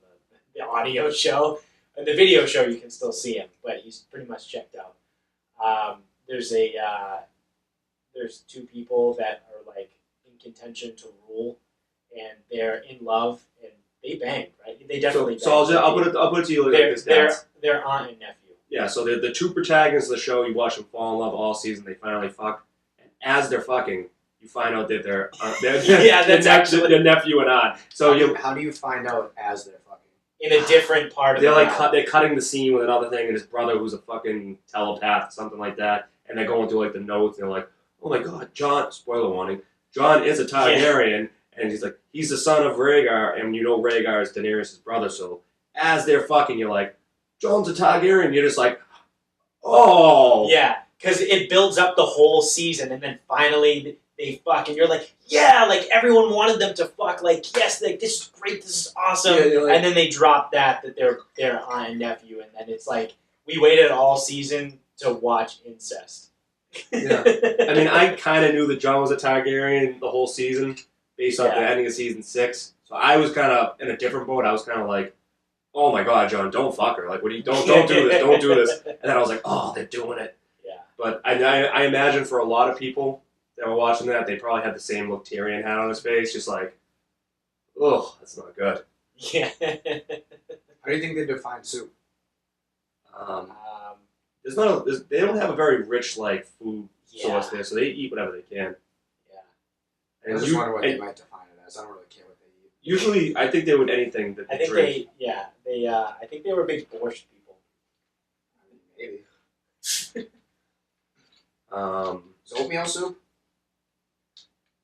the audio show. In the video show, you can still see him, but he's pretty much checked out. There's two people that are like in contention to rule, and they're in love, and they banged, right? They definitely. So I'll put it to you like this. They're aunt and nephew. Yeah. So the two protagonists of the show, you watch them fall in love all season. They finally fuck, and as they're fucking, you find out that they're that's actually their nephew and aunt. So how do you find out as they're fucking? In a different part of the like they're cutting the scene with another thing, and his brother, who's a fucking telepath, something like that, and they're going through like the notes, and they're like, "Oh my god, Jon!" Spoiler warning: Jon is a Targaryen, and he's like, he's the son of Rhaegar, and you know Rhaegar is Daenerys' brother. So as they're fucking, you're like, Jon's a Targaryen. You're just like, Oh! Yeah, because it builds up the whole season, and then finally they fuck, and you're like, yeah, like everyone wanted them to fuck, like yes, like this is great, this is awesome, Yeah, like, and then they drop that they're aunt and nephew, and then it's like we waited all season to watch incest. Yeah. I mean, I kind of knew that Jon was a Targaryen the whole season based off the Yeah. ending of season 6, so I was kind of in a different boat. I was kind of like, oh my god, Jon, don't fuck her. Like, what do you don't do this, don't do this. And then I was like, oh, they're doing it. Yeah. But I imagine for a lot of people that were watching that, they probably had the same look Tyrion had on his face, just like, ugh, that's not good. Yeah. How do you think they define soup? They don't have a very rich like food Yeah. source there, so they eat whatever they can. Yeah. I And just wonder what they might define it as. I don't really care what they eat. usually, I think they would anything that I they think drink. I think they were big borscht people. Maybe. Um, Is oatmeal soup?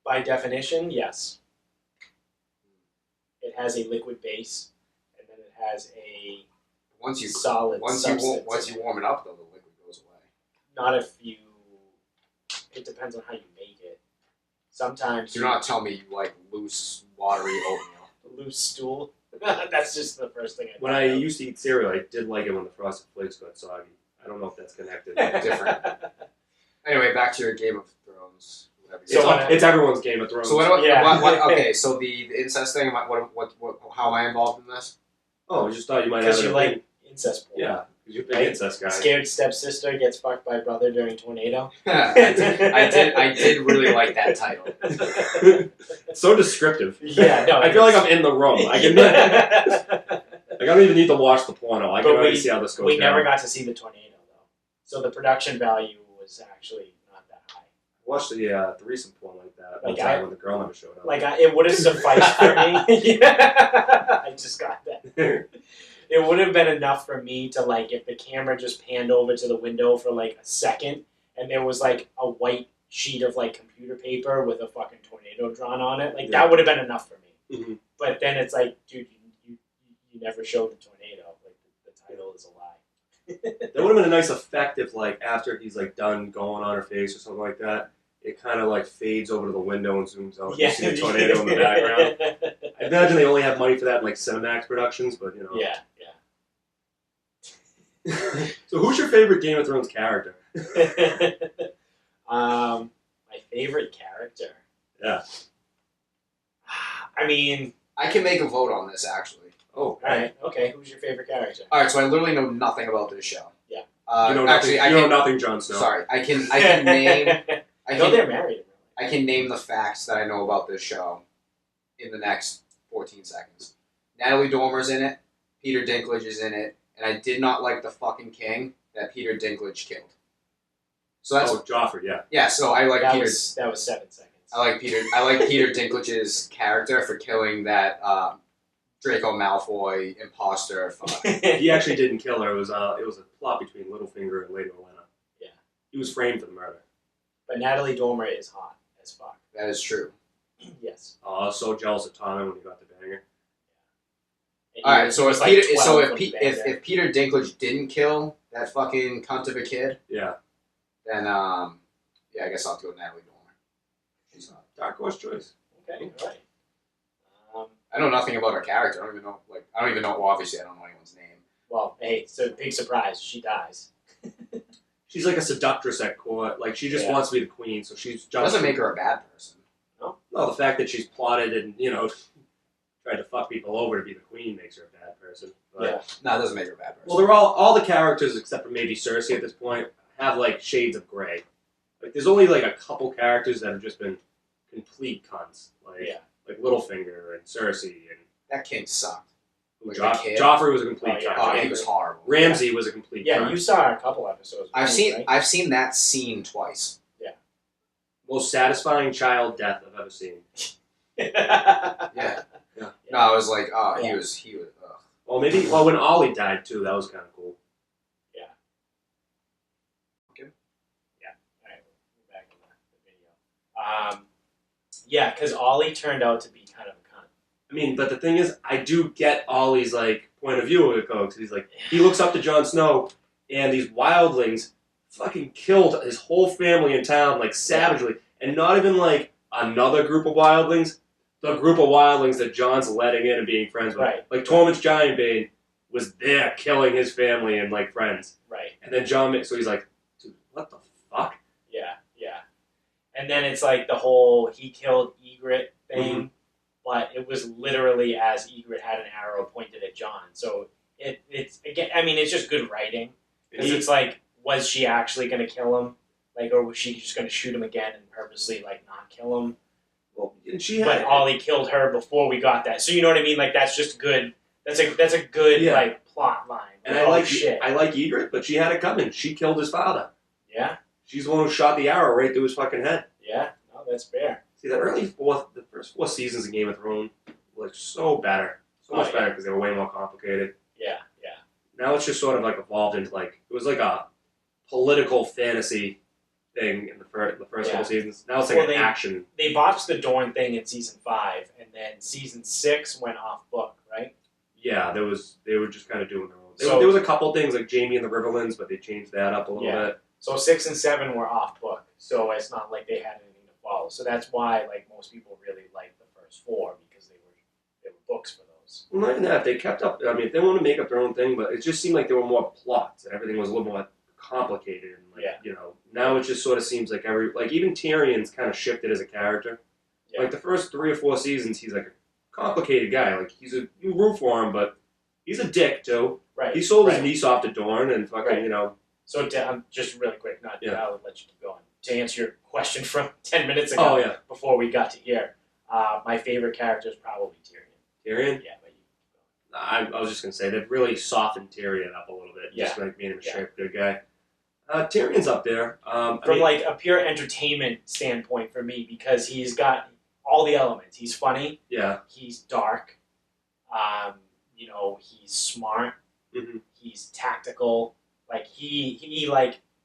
By definition, yes. It has a liquid base, and then it has a Once you solid substance. once you warm it up, though, the liquid goes away. Not if you. It depends on how you make it. Sometimes Do not tell me you like loose, watery oatmeal. loose stool. That's just the first thing I. when I used to eat cereal, I did like it when the Frosted Flakes got soggy. I don't know if that's connected. different. Anyway, back to your Game of Thrones. Whatever. It's everyone's Game of Thrones. So what? Yeah. Okay, so the incest thing. How am I involved in this? Oh, I just thought you might have Because you an like opinion. incest porn. Yeah, because you're a big Right? incest guy. Scared stepsister gets fucked by brother during tornado. I did really like that title. It's so descriptive. Yeah, no. I feel like I'm in the room. I can. Like, I don't even need to watch the porno. I can But already see how this goes We down. never got to see the tornado though, so the production value was actually not that high. I watched the recent porn like that one Like time I- when the girl never showed up. Like it would have sufficed for me. Yeah. I just got that. It would have been enough for me to like if the camera just panned over to the window for like a second and there was like a white sheet of like computer paper with a fucking tornado drawn on it. Like Yeah. that would have been enough for me. Mhm. But then it's like, dude, you never showed the tornado. Like the title is a lie. That would have been a nice effect if, like, after he's like done going on her face or something like that, it kind of like fades over to the window and zooms out. Yeah. You see the tornado in the background. I imagine they only have money for that in like Cinemax productions, but you know. Yeah. So, who's your favorite Game of Thrones character? My favorite character. Yeah. I mean, I can make a vote on this actually. Oh, all right, okay. Who's your favorite character? All right, so I literally know nothing about this show. Yeah. you know Actually, nothing. You know nothing, Jon Snow. Sorry, I can name. I know they're married. I can name the facts that I know about this show in the next 14 seconds. Natalie Dormer's in it. Peter Dinklage is in it, and I did not like the fucking king that Peter Dinklage killed. So that's Joffrey, yeah. yeah. So I like That Peter. was 7 seconds. I like Peter Dinklage's character for killing that Draco Malfoy imposter. He actually didn't kill her. It was a plot between Littlefinger and Lady Olenna. Yeah. He was framed for the murder. But Natalie Dormer is hot as fuck. That is true. Yes. Oh, I was so jealous of Tommen when he got the banger. And All he right, was- so he if was like Peter, 12 so when if, he Pe- banged her. if Peter Dinklage didn't kill that fucking cunt of a kid, Yeah. then yeah, I guess I'll have to go with Natalie Dormer. She's not. Dark horse choice. Okay, all right. I know nothing about her character. I don't even know. Well, obviously, I don't know anyone's name. Well, hey, so big surprise, she dies. She's like a seductress at court. Like, she just Yeah. wants to be the queen, so she's just... Doesn't make her a bad person. No, the fact that she's plotted and, tried to fuck people over to be the queen makes her a bad person. But, Yeah. No, it doesn't make her a bad person. Well, they're all the characters, except for maybe Cersei at this point, have, like, shades of gray. Like, there's only, like, a couple characters that have just been complete cunts. Like Littlefinger and Cersei and... That king sucked. Like Jo- the kid? Joffrey was a complete Oh, yeah. cunt. Oh, he was horrible. Ramsay was a complete Yeah, cunt. you saw a couple episodes. I've right? seen that scene twice. Most satisfying child death I've ever seen. Yeah. Yeah. No, I was like, oh, Yeah. he was. Ugh. Well, when Ollie died, too, that was kind of cool. Alright, we're back in the video. Yeah, because Ollie turned out to be kind of a cunt. I mean, but the thing is, I do get Ollie's, like, point of view of it, because he's like, he looks up to Jon Snow and these wildlings fucking killed his whole family in town, like, savagely. And not even, like, another group of wildlings. The group of wildlings that John's letting in and being friends with. Right. Like, Tormund's Giantbane was there killing his family and, like, friends. Right. And then so he's like, dude, what the fuck? Yeah, yeah. And then it's like the whole he killed Egret thing, but it was literally as Egret had an arrow pointed at John. So it's again, I mean, it's just good writing. Because it's like, was she actually going to kill him? Like, or was she just going to shoot him again and purposely, like, not kill him? Well, and she had... But Ollie killed her before we got that. So you know what I mean? Like, that's just good. That's a good, like, plot line. And like, I like Egret, but she had it coming. She killed his father. Yeah. She's the one who shot the arrow right through his fucking head. Yeah. No, that's fair. See, the first 4 seasons of Game of Thrones were like, so better. So much better because they were way more complicated. Yeah, yeah. Now it's just sort of like evolved into like, it was like a political fantasy thing in the first couple seasons. Now it's like an action. They botched the Dorne thing in season 5, and then season 6 went off book, right? Yeah, they were just kind of doing their own. There was a couple things like Jaime and the Riverlands, but they changed that up a little bit. So 6 and 7 were off book, so it's not like they had anything to follow. So that's why like most people really liked the first 4 because they were books for those. Well, not even that. They kept up. I mean, they want to make up their own thing, but it just seemed like there were more plots and everything was a little more complicated. And like, you know, now it just sort of seems like even Tyrion's kind of shifted as a character. Yeah. Like the first 3 or 4 seasons, he's like a complicated guy. Like you root for him, but he's a dick too. Right. He sold his niece off to Dorne and fucking, you know. So just really quick, I'll let you keep going. To answer your question from 10 minutes ago, before we got to here, my favorite character is probably Tyrion. Tyrion? Yeah, but you keep going. I was just gonna say they've really softened Tyrion up a little bit. Just like being a straight good guy. Tyrion's up there. From like a pure entertainment standpoint for me, because he's got all the elements. He's funny. Yeah. He's dark. You know, he's smart. Mm-hmm. He's tactical. Like he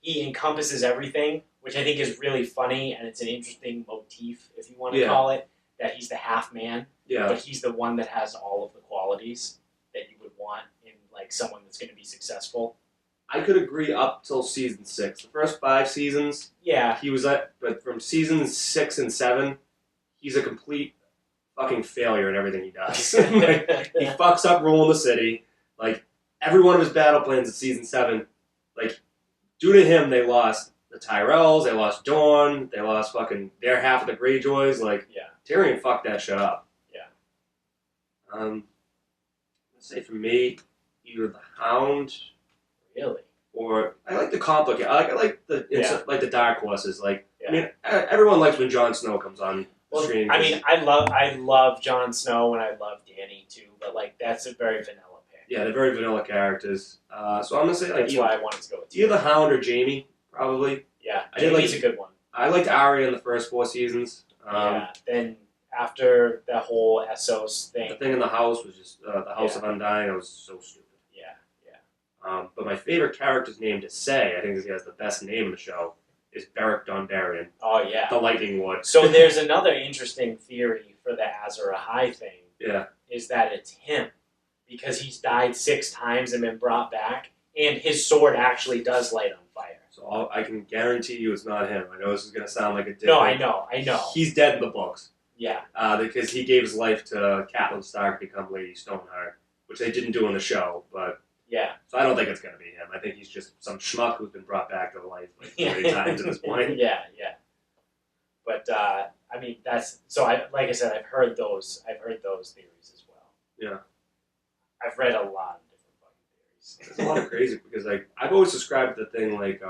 encompasses everything, which I think is really funny, and it's an interesting motif, if you want to call it, that he's the half man. Yeah. But he's the one that has all of the qualities that you would want in like someone that's going to be successful. I could agree up till season 6. The first 5 seasons, he was but from seasons 6 and 7, he's a complete fucking failure in everything he does. Like, he fucks up ruling the city. Like, every one of his battle plans in season 7, like, due to him, they lost the Tyrells, they lost Dorne, they lost fucking their half of the Greyjoys. Like, Tyrion fucked that shit up. Yeah. Let's say for me, either the Hound. Really? Or I like the complicated. I like the dark horses. Like I mean, everyone likes when Jon Snow comes on screen. I mean, I love Jon Snow and I love Dany too, but like that's a very vanilla pick. Yeah, they're very vanilla characters. So I'm gonna say like that's why I wanted to go with either the Hound or Jaime, probably. Yeah, Jaime's a good one. I liked Arya in the first 4 seasons. Then after the whole Essos thing, the thing in the house was just the House of Undying. It was so stupid. But my favorite character's name to say, I think he has the best name in the show, is Beric Dondarrion. Oh, yeah. The Lightning Lord. So there's another interesting theory for the Azor Ahai thing. Yeah. Is that it's him. Because he's died 6 times and been brought back, and his sword actually does light on fire. So I can guarantee you it's not him. I know this is going to sound like a dick. No, I know. He's dead in the books. Yeah. Because he gave his life to Catelyn Stark to become Lady Stoneheart, which they didn't do in the show, but... Yeah. So I don't think it's going to be him. I think he's just some schmuck who's been brought back to life like 30 times at this point. Yeah. But I mean, that's so. Like I said, I've heard those theories as well. Yeah. I've read a lot of different fucking theories. There's a lot of crazy because like I've always described the thing like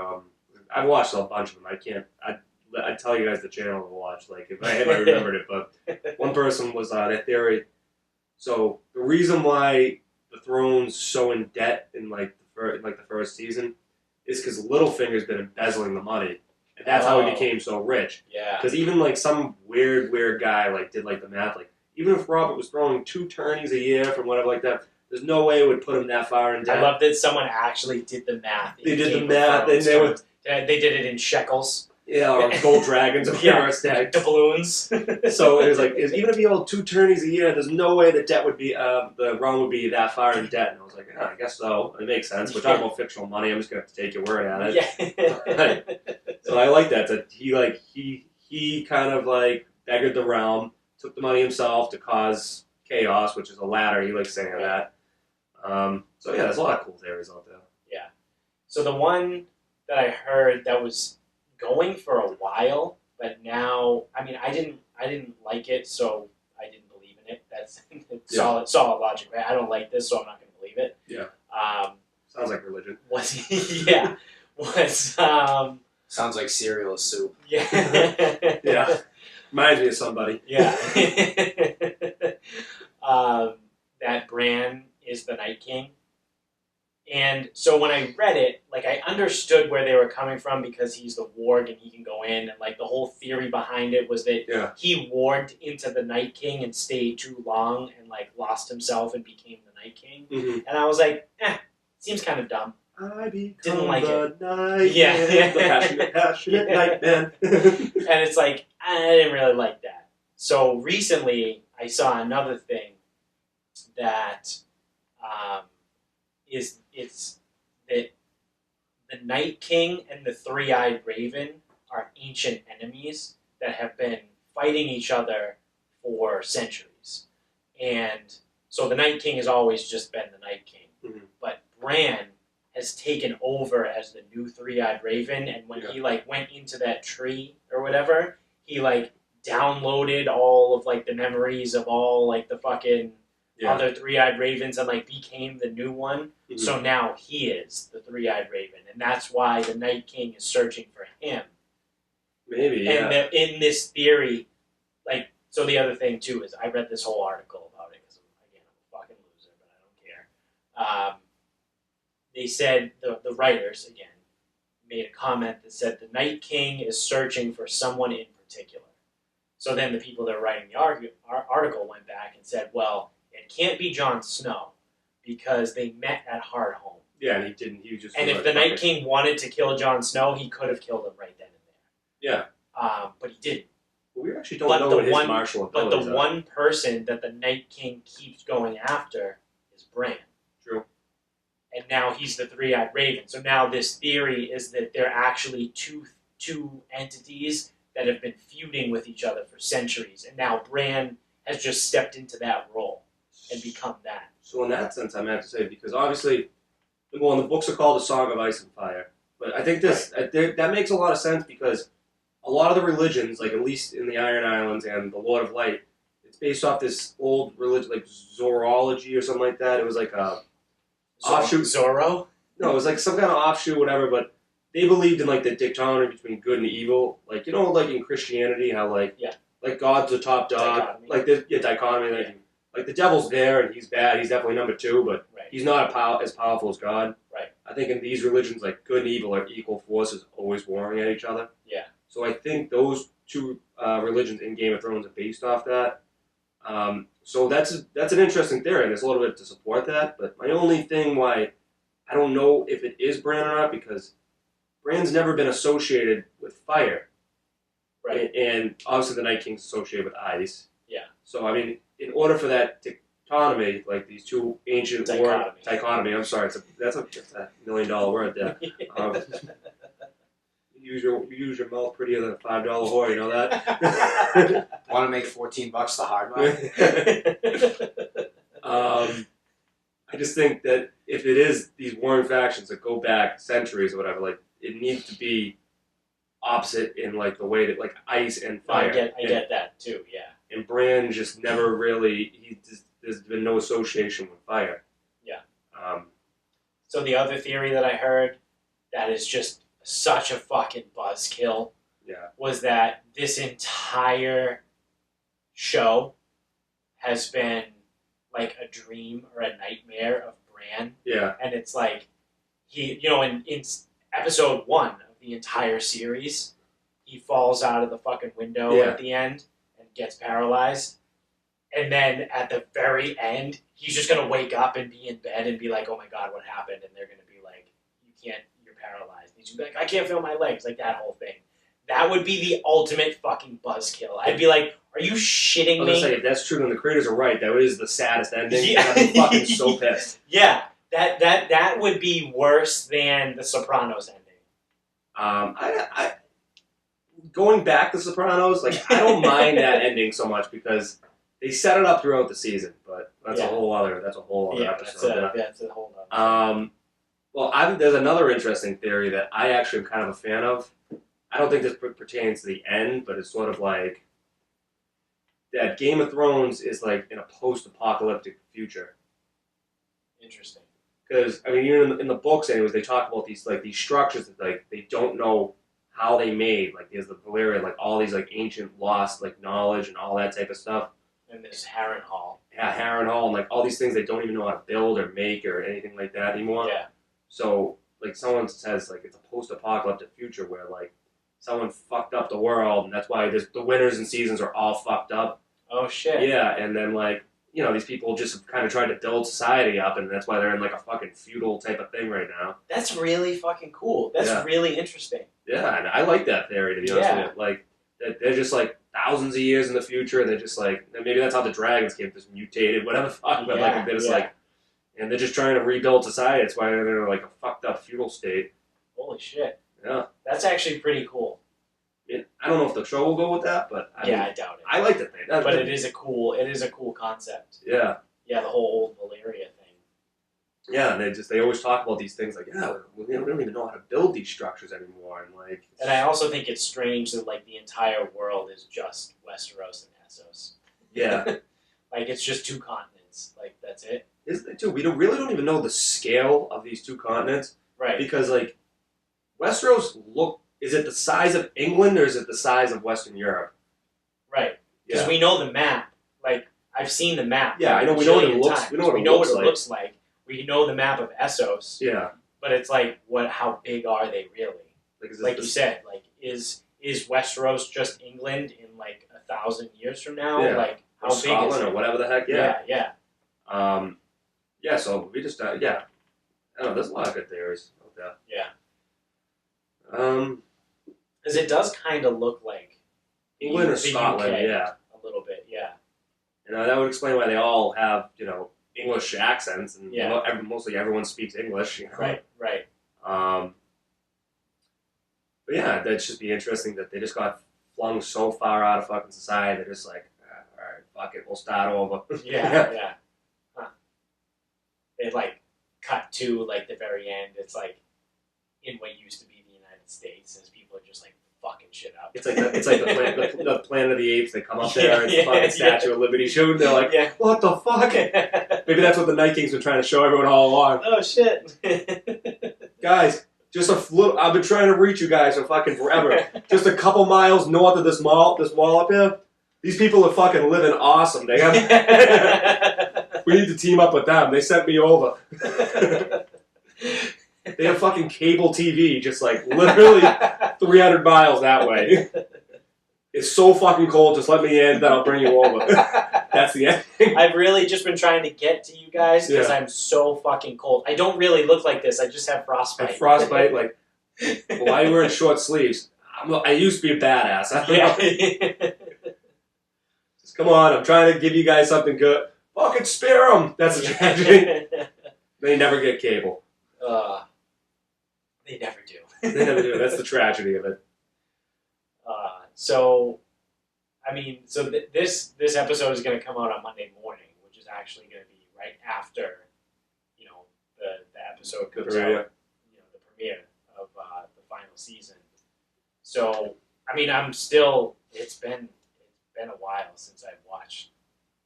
I've watched a bunch of them. I'd tell you guys the channel to watch like if I remembered it. But one person was their theory. So the reason why the Throne's so in debt in the first season is because Littlefinger's been embezzling the money, and that's how he became so rich. Yeah. Because even like some weird guy like did like the math, like even if Robert was throwing 2 tourneys a year from whatever like that, there's no way it would put him that far in debt. I love that someone actually did the math. They did the math, and they did it in shekels. Yeah, or gold dragons or whatever stag. Doubloons. So it was like, even if you hold 2 tourneys a year, there's no way the debt would be, the realm would be that far in debt. And I was like, I guess so. It makes sense. We're talking about fictional money. I'm just gonna have to take your word at it. Yeah. So I like that. That he kind of like beggared the realm, took the money himself to cause chaos, which is a ladder. He likes saying that. So yeah, there's a lot of cool theories out there. Yeah. So the one that I heard that was going for a while, but now, I mean, I didn't like it, so I didn't believe in it. That's solid logic, right? I don't like this, so I'm not going to believe it. Yeah. Sounds like religion. Sounds like cereal is soup. Yeah. Yeah. Reminds me of somebody. Yeah. That Bran is the Night King. And so when I read it, like, I understood where they were coming from because he's the warg and he can go in, and like the whole theory behind it was that he warged into the Night King and stayed too long and like lost himself and became the Night King. Mm-hmm. And I was like, seems kind of dumb. I become Didn't like the it. night Yeah. man, the passionate night man. And it's like, I didn't really like that. So recently I saw another thing that it's that the Night King and the Three-Eyed Raven are ancient enemies that have been fighting each other for centuries. And so the Night King has always just been the Night King. Mm-hmm. But Bran has taken over as the new Three-Eyed Raven, and when he like went into that tree or whatever, he like downloaded all of like the memories of all like the fucking other Three-Eyed Ravens and like became the new one. Mm-hmm. So now he is the Three-Eyed Raven, and that's why the Night King is searching for him. Maybe, yeah. And in this theory, like, so the other thing too is I read this whole article about it because again I'm a fucking loser, but I don't care. They said the writers again made a comment that said the Night King is searching for someone in particular. So then the people that were writing the article went back and said, well, it can't be Jon Snow because they met at Hardhome. Yeah, and he didn't. He just. And if the Night King wanted to kill Jon Snow, he could have killed him right then and there. Yeah. But he didn't. Well, we actually don't know what his martial abilities are. But the one person that the Night King keeps going after is Bran. True. And now he's the Three-Eyed Raven. So now this theory is that they're actually two entities that have been feuding with each other for centuries. And now Bran has just stepped into that role and become that. So in that sense, I have to say, because obviously, well, the books are called A Song of Ice and Fire. But I think that makes a lot of sense because a lot of the religions, like at least in the Iron Islands and the Lord of Light, it's based off this old religion, like Zorology or something like that. It was like a offshoot. Zorro? No, it was like some kind of offshoot, whatever, but they believed in like the dichotomy between good and evil. Like, you know, like in Christianity, how like God's the top dog. Dichotomy. Like the dichotomy. Like the devil's there and he's bad. He's definitely number 2, but he's not as powerful as God. Right. I think in these religions, like good and evil are equal forces, always warring at each other. Yeah. So I think those two religions in Game of Thrones are based off that. So that's an interesting theory, and there's a little bit to support that. But my only thing why I don't know if it is Bran or not, because Bran's never been associated with fire. Right. And obviously the Night King's associated with ice. Yeah. So, I mean, in order for that dichotomy, like these two ancient dichotomy, I'm sorry, that's a $1 million word there. You use your mouth prettier than a $5 whore, you know that? Want to make $14 the hard way? I just think that if it is these warring factions that go back centuries or whatever, like, it needs to be opposite in like the way that like ice and fire. I get that too. Yeah. And Bran just never really. There's been no association with fire. Yeah. So the other theory that I heard that is just such a fucking buzzkill. Yeah. Was that this entire show has been like a dream or a nightmare of Bran. Yeah. And it's like he, you know, in episode 1 of the entire series, he falls out of the fucking window at the end and gets paralyzed. And then at the very end, he's just going to wake up and be in bed and be like, oh my God, what happened? And they're going to be like, you're paralyzed. He's going to be like, I can't feel my legs, like that whole thing. That would be the ultimate fucking buzzkill. I'd be like, are you shitting I was me? gonna say, if that's true, then the creators are right. That is the saddest ending. Yeah. I'm fucking so pissed. Yeah, that would be worse than the Sopranos ending. I going back to Sopranos, like I don't mind that ending so much because they set it up throughout the season, but that's a whole other episode. That's a whole other. Well, there's another interesting theory that I actually am kind of a fan of. I don't think this pertains to the end, but it's sort of like that Game of Thrones is like in a post-apocalyptic future. Interesting. Because I mean, even in the books, anyways, they talk about these structures that like they don't know how they made. Like there's the Valyrian, like all these like ancient lost like knowledge and all that type of stuff. And there's Harrenhal. Yeah, Harrenhal and like all these things they don't even know how to build or make or anything like that anymore. Yeah. So like someone says like it's a post-apocalyptic future where like someone fucked up the world and that's why the winters and seasons are all fucked up. Oh shit. Yeah, and then like these people just kind of tried to build society up, and that's why they're in like a fucking feudal type of thing right now. That's really fucking cool. That's really interesting. Yeah, and I like that theory, to be honest with you. Like, they're just like thousands of years in the future, and they're just like, maybe that's how the dragons came, just mutated, whatever the fuck, but like, they're just like, and they're just trying to rebuild society. That's why they're in like a fucked up feudal state. Holy shit. Yeah. That's actually pretty cool. I don't know if the show will go with that, but I doubt it. I like the thing. But it is a cool concept. Yeah. Yeah, the whole old Valyria thing. Yeah, and they always talk about these things like, we don't even know how to build these structures anymore, and like. And I also think it's strange that like the entire world is just Westeros and Essos. Yeah. Like it's just two continents. Like that's it. Isn't it too? We really don't even know the scale of these two continents, right? Because like Westeros is it the size of England or is it the size of Western Europe? Right. Because we know the map. Like I've seen the map. Yeah, I know. We know what it looks. We know what it looks like. We know the map of Essos. Yeah. But it's like, how big are they really? Like you said, like is Westeros just England in like 1,000 years from now? Yeah. Like how big Scotland is it? or whatever the heck? Yeah. Yeah. Yeah. So we just I don't know. There's a lot of good theories out there. Yeah. Because it does kind of look like England or Scotland, UK, yeah, a little bit, yeah. And that would explain why they all have English accents, and mostly everyone speaks English. Right. But yeah, that'd just be interesting that they just got flung so far out of fucking society. They're just like, all right, fuck it, we'll start over. Yeah. Huh. They like cut to like the very end. It's like in what used to be the United States, as people are just like fucking shit up. It's like the Planet of the Apes. They come up there, it's fucking Statue of Liberty shoot. They're like, what the fuck? Maybe that's what the Night Kings were trying to show everyone all along. Oh shit, guys. Just I've been trying to reach you guys for fucking forever. Just a couple miles north of this wall up here. These people are fucking living awesome. They have. We need to team up with them. They sent me over. They have fucking cable TV, just like literally 300 miles that way. It's so fucking cold. Just let me in, then I'll bring you over. That's the ending. I've really just been trying to get to you guys because I'm so fucking cold. I don't really look like this. I just have frostbite. Frostbite, like, why are you wearing short sleeves? I used to be a badass. Just come on, I'm trying to give you guys something good. Fucking spare them. That's a tragedy. They never get cable. They never do. They never do. That's the tragedy of it. So this episode is going to come out on Monday morning, which is actually going to be right after, the episode comes out, the premiere of the final season. So, I'm still. It's been a while since I've watched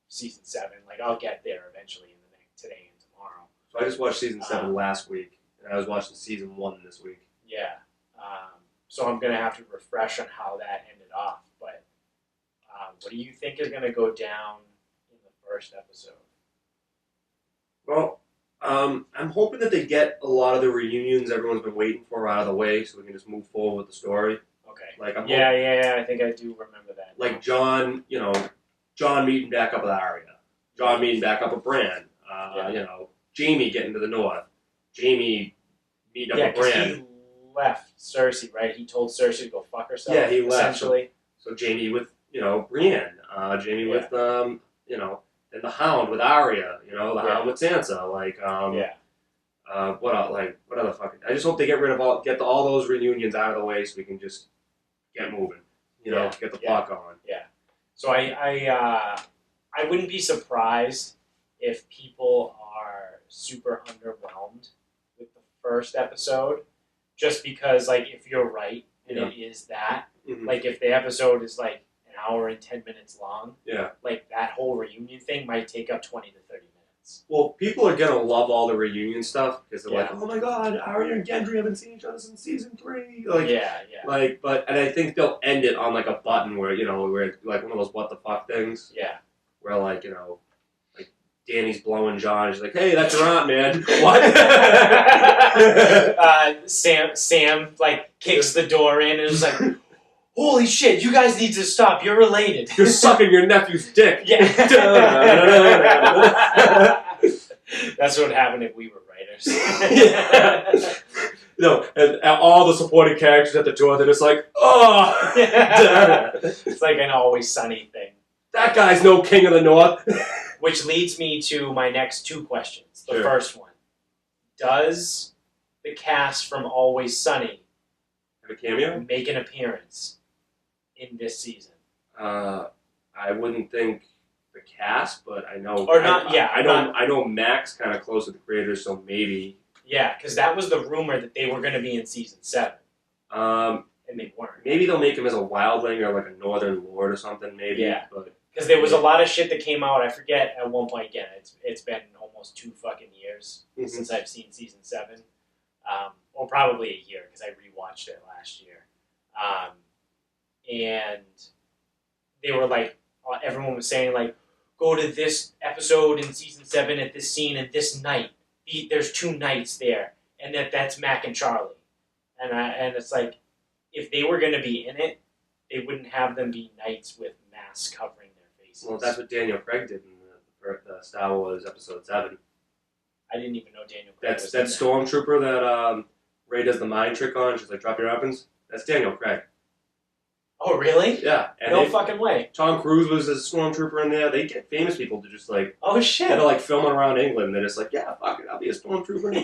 season 7. Like I'll get there eventually today and tomorrow. So I just watched season 7 last week, and I was watching season 1 this week. Yeah. So I'm going to have to refresh on how that ended off. But what do you think is going to go down in the first episode? Well, I'm hoping that they get a lot of the reunions everyone's been waiting for out of the way, so we can just move forward with the story. Okay. Like yeah. I think I do remember that. Like John meeting back up with Arya, John meeting back up with Bran. Jamie getting to the north, Jamie meeting up with Bran. He left Cersei, right? He told Cersei to go fuck herself. Yeah, he left. Essentially. So Jamie with, Brienne. Jamie with, and the Hound with Arya. The Hound with Sansa. What other fucking? I just hope they get rid of all those reunions out of the way so we can just get moving. Get the plot going. Yeah. So I wouldn't be surprised if people are super underwhelmed with the first episode, just because if you're right and it is that, if the episode is an hour and 10 minutes long, that whole reunion thing might take up 20 to 30 minutes. Well, people are gonna love all the reunion stuff because they're like, oh my god, Arya and Gendry haven't seen each other since season 3. And I think they'll end it on a button where where one of those what the fuck things. Yeah. Where Danny's blowing John. He's like, hey, that's your aunt, man. What? Sam kicks the door in and is like, holy shit, you guys need to stop. You're related. You're sucking your nephew's dick. Yeah. That's what happened if we were writers. No, and all the supporting characters at the door, they're just like, oh. It's like an Always Sunny thing. That guy's no king of the North. Which leads me to my next two questions. The Sure. first one. Does the cast from Always Sunny Have a cameo? make an appearance in this season? I wouldn't think the cast, but I know. Or not, yeah. I know Max kind of close to the creators, so maybe. Yeah, because that was the rumor that they were going to be in season 7. And they weren't. Maybe they'll make him as a wildling or a northern lord or something, maybe. Yeah. But because there was a lot of shit that came out. I forget at one point. Again, it's been almost 2 fucking years since I've seen season 7, or probably a year because I rewatched it last year. And they were everyone was saying go to this episode in season 7 at this scene at this night. There's 2 nights there, and that's Mac and Charlie, and it's if they were going to be in it, they wouldn't have them be knights with masks covering their faces. well, that's what Daniel Craig did in the Star Wars Episode 7. I didn't even know Daniel Craig That's was that in stormtrooper that Ray does the mind trick on. She's like, drop your weapons. That's Daniel Craig. Oh, really? Yeah. And No fucking way. Tom Cruise was a stormtrooper in there. They get famous people to just Oh, shit. that are filming around England. They're just like, yeah, fuck it, I'll be a stormtrooper.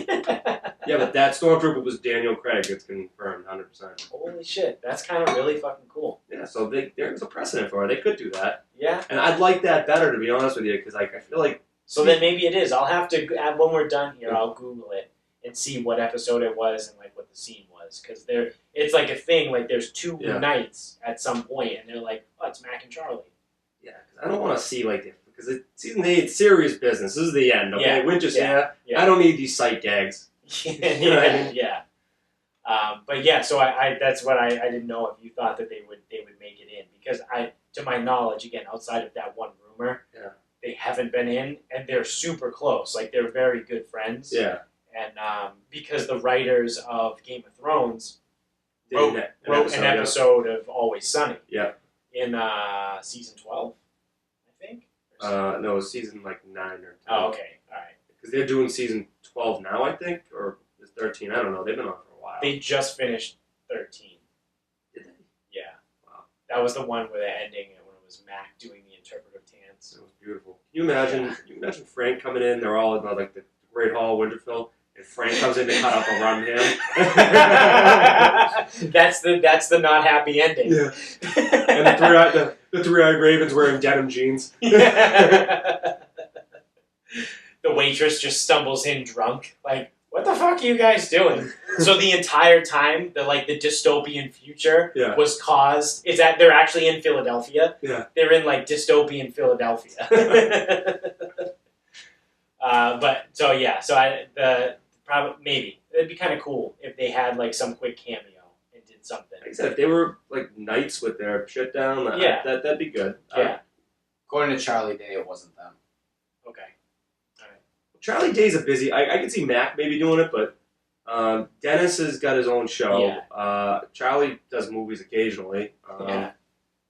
Yeah, but that stormtrooper was Daniel Craig. It's confirmed, 100%. Holy shit. That's kind of really fucking cool. Yeah, so there's a precedent for it. They could do that. Yeah. And I'd like that better, to be honest with you, because I feel like... So then maybe it is. I'll have to, when we're done here, I'll Google it and see what episode it was and what the scene was. Because it's a thing, there's 2 nights at some point, and they're like, oh, it's Mac and Charlie. Yeah, because I don't want to see, because season 8, it's serious business. This is the end, okay? Yeah. Winter's Yeah. I don't need these sight gags. You know what I mean? Yeah. But yeah, so I that's what I didn't know if you thought that they would make it in, because to my knowledge, again, outside of that one rumor, they haven't been in, and they're super close. They're very good friends. Yeah. And because the writers of Game of Thrones wrote an episode of Always Sunny. Yeah. In season 12, I think. No, it was season 9 or 10. Oh, okay, all right. Because they're doing season 12 now, I think, or is 13? I don't know. They've been on for a while. They just finished 13. Did they? Yeah. Wow. That was the one where the ending when it was Mac doing the interpretive dance. It was beautiful. Can you imagine? Can you imagine Frank coming in? They're all in the Great Hall of Winterfell, and Frank comes in to cut up a run ham. That's the not happy ending. Yeah. And the three-eyed ravens wearing denim jeans. The waitress just stumbles in drunk. What the fuck are you guys doing? So the entire time, the dystopian future was caused. They're actually in Philadelphia. Yeah. They're in dystopian Philadelphia. Maybe it'd be kind of cool if they had some quick cameo and did something. Like I said, if they were knights with their shit down, that'd be good. Yeah. According to Charlie Day, it wasn't them. Okay. All right. Charlie Day's a busy. I can see Mac maybe doing it, but Dennis has got his own show. Yeah. Charlie does movies occasionally. Yeah.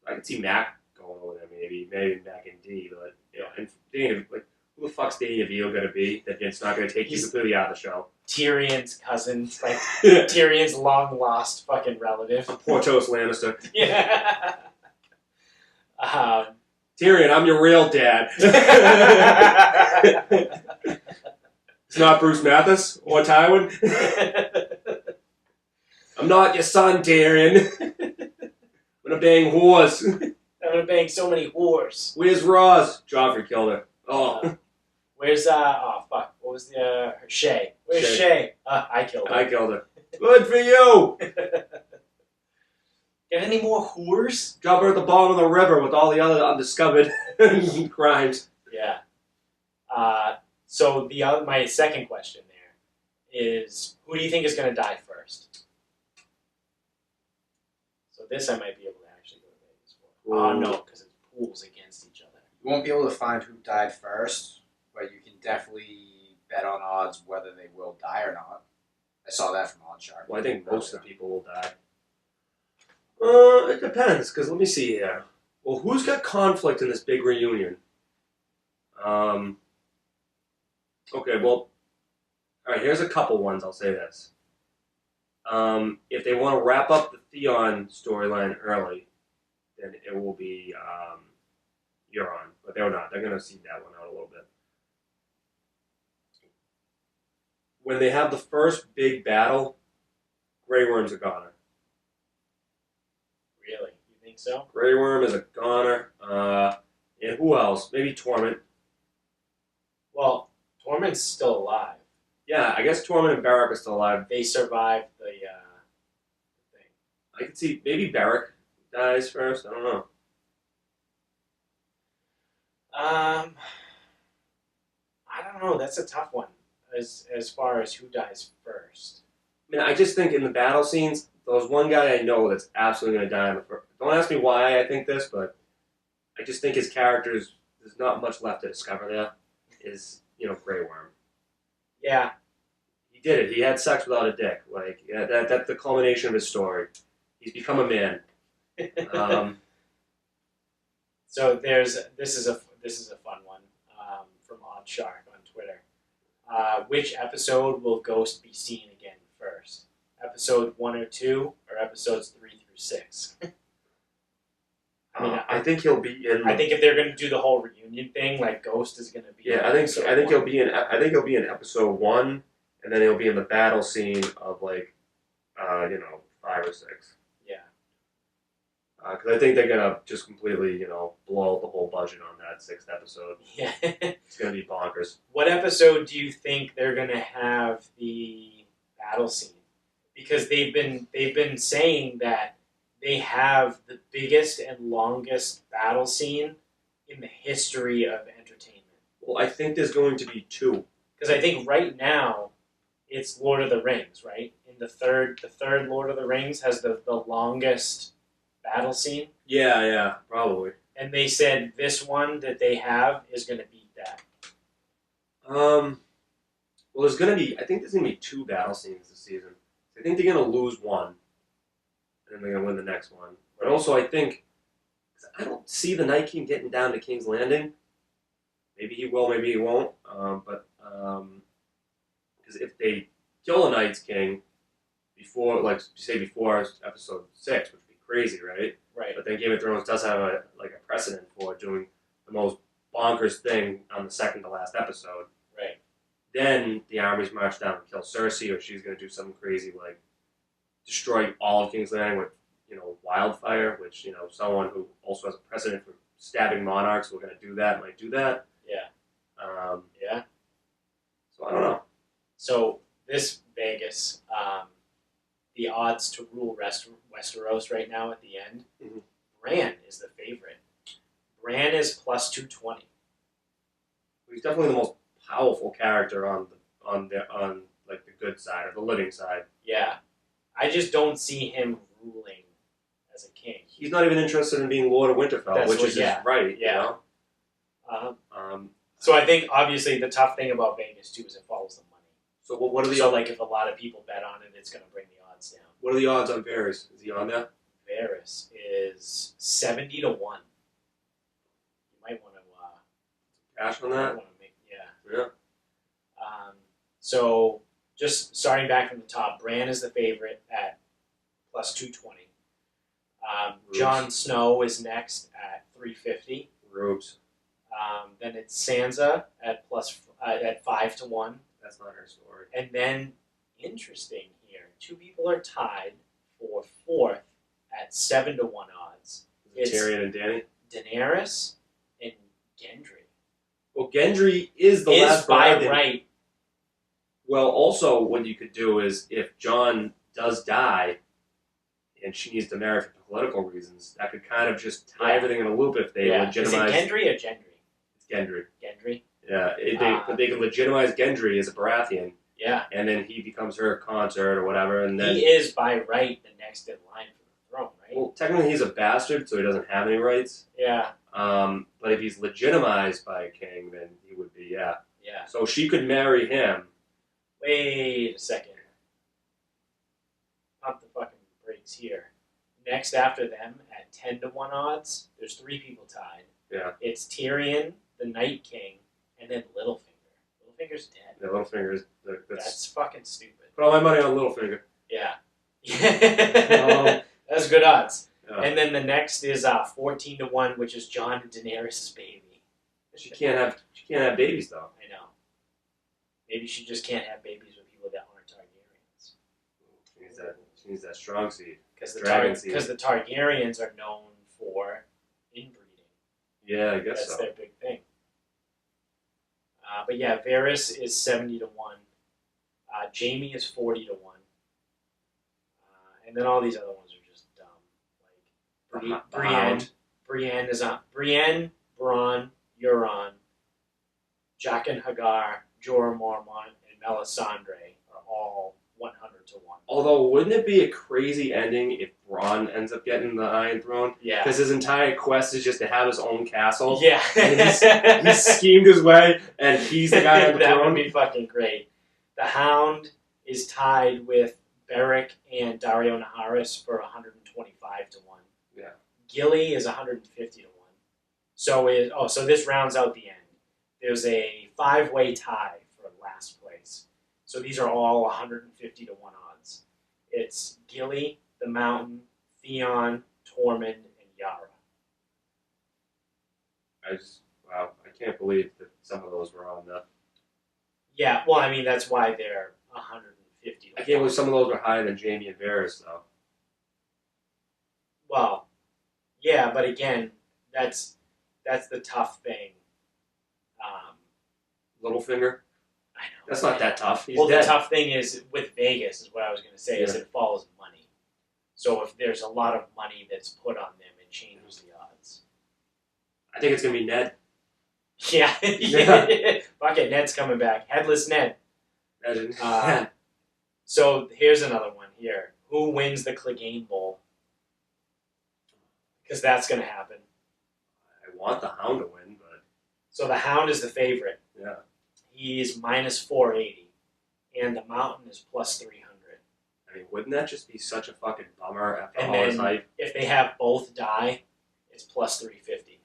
I can see Mac going over there maybe Mac and D, but and Danny, who the fuck's Danny DeVito gonna be? That it's not gonna take you completely out of the show. Tyrion's cousin, like Tyrion's long lost fucking relative. Portos Lannister. Yeah. Tyrion, I'm your real dad. It's not Bruce Mathis or Tywin. I'm not your son, Tyrion. I'm gonna bang whores. I'm gonna bang so many whores. Where's Roz? Joffrey killed her. Oh. Where's oh fuck? What was the Shay? Where's Shay? I killed her. I killed her. Good for you. Got any more whores? Drop her at the bottom of the river with all the other undiscovered crimes. Yeah. So my second question there is, who do you think is going to die first? So this I might be able to actually go to Vegas for. Oh no, because it's pools against each other. You won't be able to find who died first, but you can definitely bet on odds whether they will die or not. I saw that from Oddshark. Well, I think most of the people will die. It depends, because let me see here. Well, who's got conflict in this big reunion? Okay, well, alright, here's a couple ones, I'll say this. If they want to wrap up the Theon storyline early, then it will be Euron. But they're not. They're going to seed that one out a little bit. When they have the first big battle, Grey Worm's a goner. Really? You think so? Grey Worm is a goner. And who else? Maybe Torment. Well, Torment's still alive. Yeah, I guess Torment and Beric are still alive. They survived the thing. I could see maybe Beric dies first. I don't know. I don't know. That's a tough one as far as who dies first. I mean, I just think in the battle scenes, there's one guy I know that's absolutely going to die in the first. Don't ask me why I think this, but I just think his character's there's not much left to discover there. Is Grey Worm. Yeah. He did it. He had sex without a dick. Like that's the culmination of his story. He's become a man. So this is a fun one from Oddshark on Twitter. Which episode will Ghost be seen again first? Episode 1 or 2, or episodes 3 through 6? I think he'll be in. I think if they're going to do the whole reunion thing, like Ghost is going to be. Yeah, I think he'll be in. I think he'll be in episode 1, and then he'll be in the battle scene of 5 or 6. Yeah. Because I think they're gonna just completely, blow out the whole budget on that 6th episode. Yeah. It's gonna be bonkers. What episode do you think they're going to have the battle scene? Because they've been saying that they have the biggest and longest battle scene in the history of entertainment. Well, I think there's going to be 2. Because I think right now it's Lord of the Rings, right? In the third Lord of the Rings has the longest battle scene. Yeah, probably. And they said this one that they have is going to beat that. Well, I think there's going to be 2 battle scenes this season. I think they're going to lose one, and then they're going to win the next one. But also, I think, I don't see the Night King getting down to King's Landing. Maybe he will, maybe he won't. Because if they kill the Night's King before episode 6, which would be crazy, right? Right. But then Game of Thrones does have a precedent for doing the most bonkers thing on the second to last episode. Right. Then the armies march down and kill Cersei, or she's going to do something crazy destroy all of King's Landing with wildfire, which someone who also has a precedent for stabbing monarchs, we're going to do that, might do that. Yeah. Yeah. So I don't know. So this Vegas, the odds to rule Westeros right now at the end, Bran is the favorite. Bran is plus 220. He's definitely the most powerful character on the good side or the living side. Yeah, I just don't see him ruling as a king. He's not even interested in being Lord of Winterfell, which is right. Yeah. So I think obviously the tough thing about Vegas too is it follows the money. So what are the if a lot of people bet on it, it's going to bring the odds down. What are the odds on Varys? Is he on there? Varys is 70 to 1. You might want to cash on that. Yeah. So just starting back from the top, Bran is the favorite at plus 220. Jon Snow is next at 350. Rubes. Then it's Sansa at at 5 to 1. That's not her story. And then, interesting here, two people are tied for fourth at 7 to 1 odds. It's Tyrion and Dany. Daenerys and Gendry. Well, Gendry is the last by Baratheon. right. Well, also, what you could do is if Jon does die, and she needs to marry for political reasons, that could kind of just tie everything in a loop if they legitimize. Is it Gendry or Gendry? It's Gendry. Gendry. Yeah, they can legitimize Gendry as a Baratheon. Yeah. And then he becomes her consort or whatever, and then he is by right the next in line for the throne, right? Well, technically he's a bastard, so he doesn't have any rights. Yeah. But if he's legitimized by a king, then he would be, Yeah. So she could marry him. Wait a second. Pump the fucking brakes here. Next after them at 10 to 1 odds, there's 3 people tied. Yeah. It's Tyrion, the Night King, and then Littlefinger. Littlefinger's dead. Yeah, Littlefinger's That's fucking stupid. Put all my money on Littlefinger. Yeah. That's good odds. Yeah. And then the next is 14 to 1, which is Jon and Daenerys' baby. She can't have babies though. I know. Maybe she just can't have babies with people that aren't Targaryens. She needs that strong seed. Because the the Targaryens are known for inbreeding. Yeah, I guess That's so. their big thing. But yeah, Varys is 70 to 1. Jaime is 40 to 1. And then all these other ones are just dumb. Like Brienne, Bronn, Euron, Jaqen Hagar, Jorah Mormont, and Melisandre are all 100 to 1. Although, wouldn't it be a crazy ending if Bronn ends up getting the Iron Throne? Yeah. Because his entire quest is just to have his own castle. Yeah. And he's schemed his way, and he's the guy on the that throne. would be fucking great. The Hound is tied with Beric and Dario Naharis for 125 to 1. Yeah. Gilly is 150 to 1. So this rounds out the end. There's a 5-way tie for last place. So these are all 150 to 1 odds. It's Gilly, the Mountain, Theon, Tormund, and Yara. I can't believe that some of those were on the. Yeah, well, I mean, that's why they're 150 to 1. I can't believe some of those were higher than Jaime and Varys, though. Well, yeah, but again, that's the tough thing. Littlefinger? I know. That's not that tough. He's well, dead. the tough thing is with Vegas, is what I was going to say, is it follows money. So if there's a lot of money that's put on them, it changes the odds. I think it's going to be Ned. Yeah. Fuck it, Ned's coming back. Headless Ned. So here's another one here. Who wins the Clegane Bowl? Because that's going to happen. I want the Hound to win, but. So the Hound is the favorite. Yeah. He's minus 480. And the Mountain is plus 300. I mean, wouldn't that just be such a fucking bummer after And all his then hype? if they have both die, it's plus 350.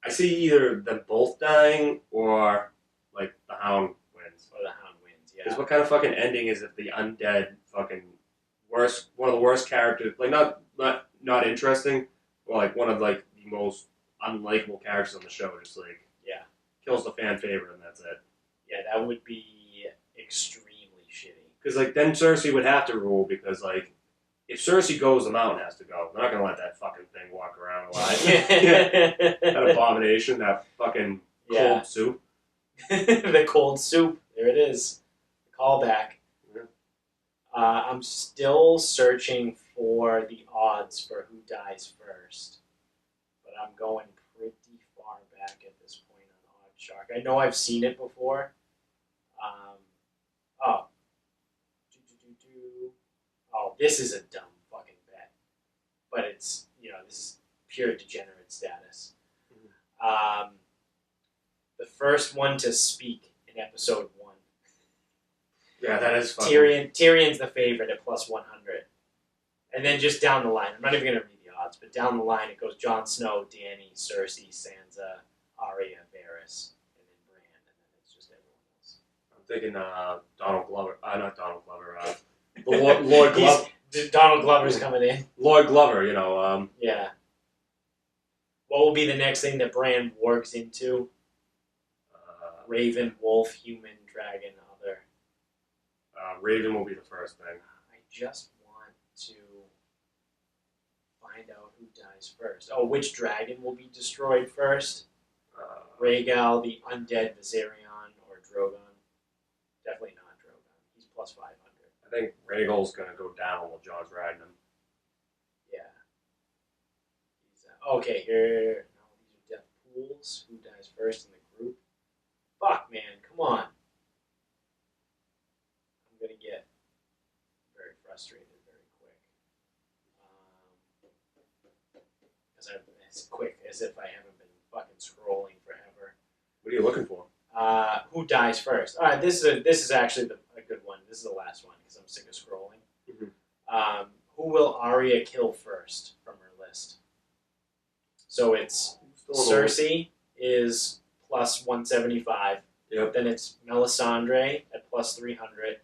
I see either them both dying or, like, the Hound wins. Or the Hound wins, yeah. Because what kind of fucking ending is if the undead fucking one of the worst characters, like, not interesting, or, like, one of, like, the most unlikable characters on the show, just, like, kills the fan favorite and that's it. Yeah, that would be extremely shitty. Because, like, then Cersei would have to rule because, like, if Cersei goes, the Mountain has to go. They're not going to let that fucking thing walk around alive. That abomination, that fucking cold soup. The cold soup. There it is. The callback. Yeah. I'm still searching for the odds for who dies first. But I'm going pretty far back at this point on Oddshark. I know I've seen it before. Oh, this is a dumb fucking bet. But it's, this is pure degenerate status. The first one to speak in episode 1. Yeah, that is fucking... Tyrion's the favorite at plus 100. And then just down the line, I'm not even going to read the odds, but down the line it goes Jon Snow, Dany, Cersei, Sansa, Arya, Varys, and then Bran, and then it's just everyone else. I'm thinking Donald Glover. Not Donald Glover. Lord Glover. Donald Glover's coming in. Lord Glover, Yeah. What will be the next thing that Bran wargs into? Raven, wolf, human, dragon, other. Raven will be the first thing. I just want to find out who dies first. Oh, which dragon will be destroyed first? Rhaegal, the undead Viserion, or Drogon? Definitely not Drogon. He's plus 500. I think Rhaegal's gonna go down while Jon's riding him. Yeah. Okay, here. No, these are death pools. Who dies first in the group? Fuck, man. Come on. I'm going to get very frustrated very quick. Because it's quick, as if I haven't been fucking scrolling forever. What are you looking for? Who dies first? All right, this is actually a good one. This is the last one because I'm sick of scrolling. Mm-hmm. Who will Arya kill first from her list? So it's Cersei is plus 175. Yep. Then it's Melisandre at plus 300.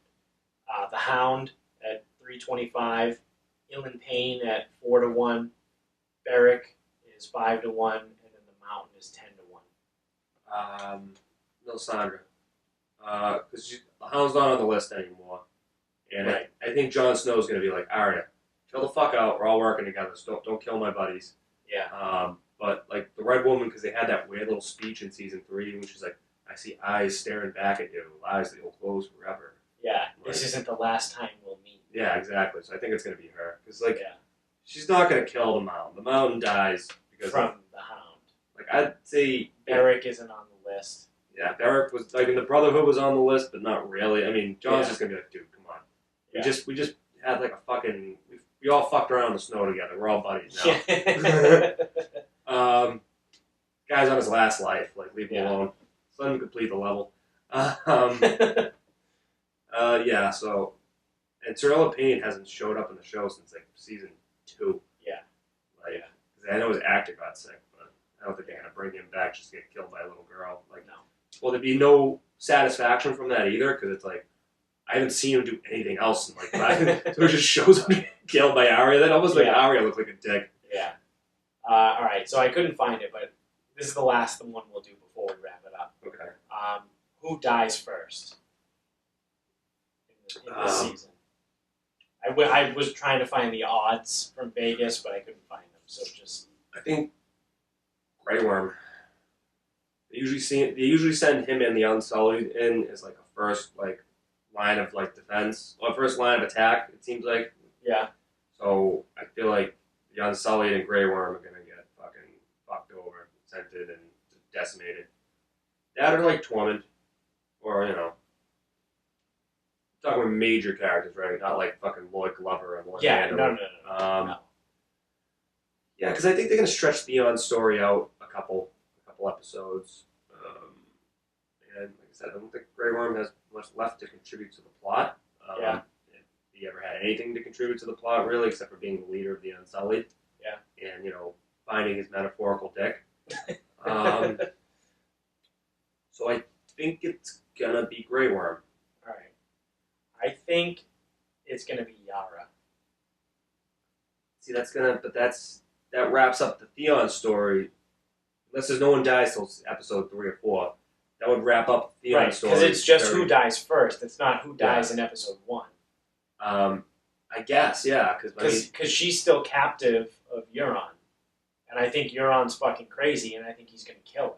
The Hound at 325. Ilan Payne at 4-1. Beric is 5-1, and then the Mountain is 10-1. Melisandre. Because the Hound's not on the list anymore. And Right. I think Jon Snow's going to be like, Arya, chill the fuck out. We're all working together. So don't kill my buddies. Yeah. But like the Red Woman, because they had that weird little speech in season 3, which is like, I see eyes staring back at you, eyes that will close forever. Yeah. This isn't the last time we'll meet. Yeah, exactly. So I think it's going to be her. Because Yeah. she's not going to kill the Mountain. The Mountain dies because From the Hound. like I'd say Beric isn't on the list. Yeah, Beric was like, in the Brotherhood was on the list, but not really. I mean, Jon's Yeah. just gonna be like, dude, come on. Yeah. We just had like a fucking. We all fucked around in the snow together. We're all buddies now. Yeah. Guy's on his last life. Like, leave him Yeah. alone. Just let him complete the level. Yeah. So, and Cirilla Payne hasn't showed up in the show since like season 2. Yeah. Like, 'cause I know his actor got sick, but I don't think they're gonna bring him back just to get killed by a little girl. Like, No. well, there'd be no satisfaction from that either, because it's like, I haven't seen him do anything else in like 5. So it just shows him killed by Arya. That almost like Yeah. Arya looked like a dick. Yeah. All right. So I couldn't find it, but this is the last one we'll do before we wrap it up. Okay. Who dies first in this season? I was trying to find the odds from Vegas, but I couldn't find them. So just I think Grey Worm. They usually send him and the Unsullied in as like a first like line of like defense or first line of attack. It seems like. yeah. So I feel like the Unsullied and Grey Worm are gonna get fucking fucked over, scented, and decimated. That or like Tormund, or talking about major characters, right? Not like fucking Lloyd Glover and Lloyd Yeah. Mandover. No. Yeah, because I think they're gonna stretch Theon's story out a couple episodes. And like I said, I don't think Grey Worm has much left to contribute to the plot. Yeah. If he ever had anything to contribute to the plot, really, except for being the leader of the Unsullied. Yeah. And, finding his metaphorical dick. So I think it's gonna be Grey Worm. All right. I think it's gonna be Yara. See, that wraps up the Theon story. Unless there's no one dies till episode 3 or 4. That would wrap up the Theon Right, story. because it's just very- who dies first. It's not who dies in episode 1. I guess, yeah, Because she's still captive of Euron. And I think Euron's fucking crazy, and I think he's going to kill her.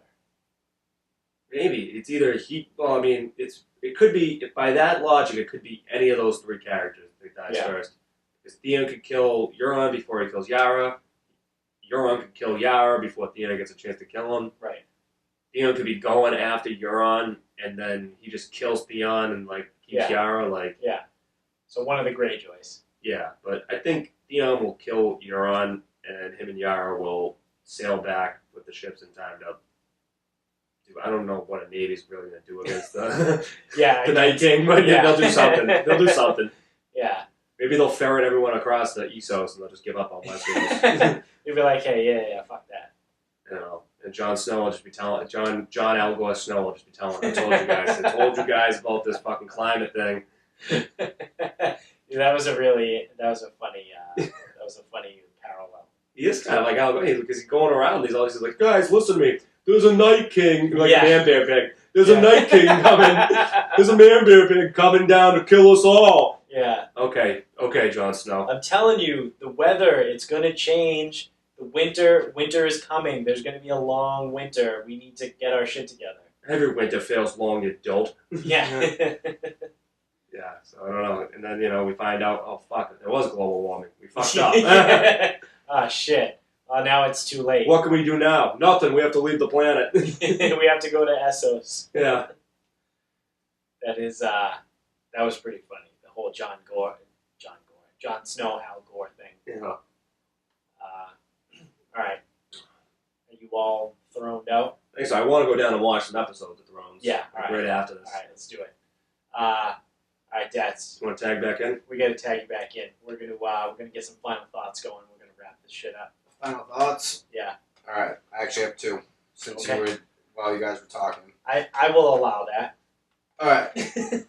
maybe it's either it could be, if by that logic, it could be any of those 3 characters that dies first. Because Theon could kill Euron before he kills Yara. Euron could kill Yara before Theon gets a chance to kill him. Right. Theon could be going after Euron, and then he just kills Theon and keeps Yara. Yeah. So one of the Greyjoys. Yeah, but I think Theon will kill Euron, and him and Yara will sail back with the ships in time to. I don't know what a navy's really going to do against the the Night King, but they'll do something. They'll do something. Yeah. Maybe they'll ferret everyone across the Essos, and they'll just give up on Westeros. You'll be like, hey, yeah, fuck that. And Jon Snow will just be telling John Al Gore Snow will just be telling. I told you guys about this fucking climate thing. Yeah, that was a funny parallel. He is kind of like Al Gore because he's going around. He's always like, guys, listen to me. There's a Night King, like a man bear pig. There's a Night King coming. There's a man bear pig coming down to kill us all. Yeah. Okay, Jon Snow. I'm telling you, the weather, it's going to change. The winter is coming. There's going to be a long winter. We need to get our shit together. Every winter feels long, you dolt. Yeah. Yeah, so I don't know. And then, we find out, oh, fuck, there was global warming. We fucked up. Ah, shit. Now it's too late. What can we do now? Nothing. We have to leave the planet. We have to go to Essos. Yeah. That was pretty funny. The whole Jon Snow, Al Gore thing. Yeah. All right. Are you all throned out? Thanks. So I want to go down and watch some episodes of Thrones. Yeah. All right. Right after this. All right. Let's do it. All right, Dads. You want to tag back in? We got to tag you back in. We're gonna get some final thoughts going. We're gonna wrap this shit up. Final thoughts? Yeah. All right. I actually have two. Since Okay. while you guys were talking. I will allow that. All right.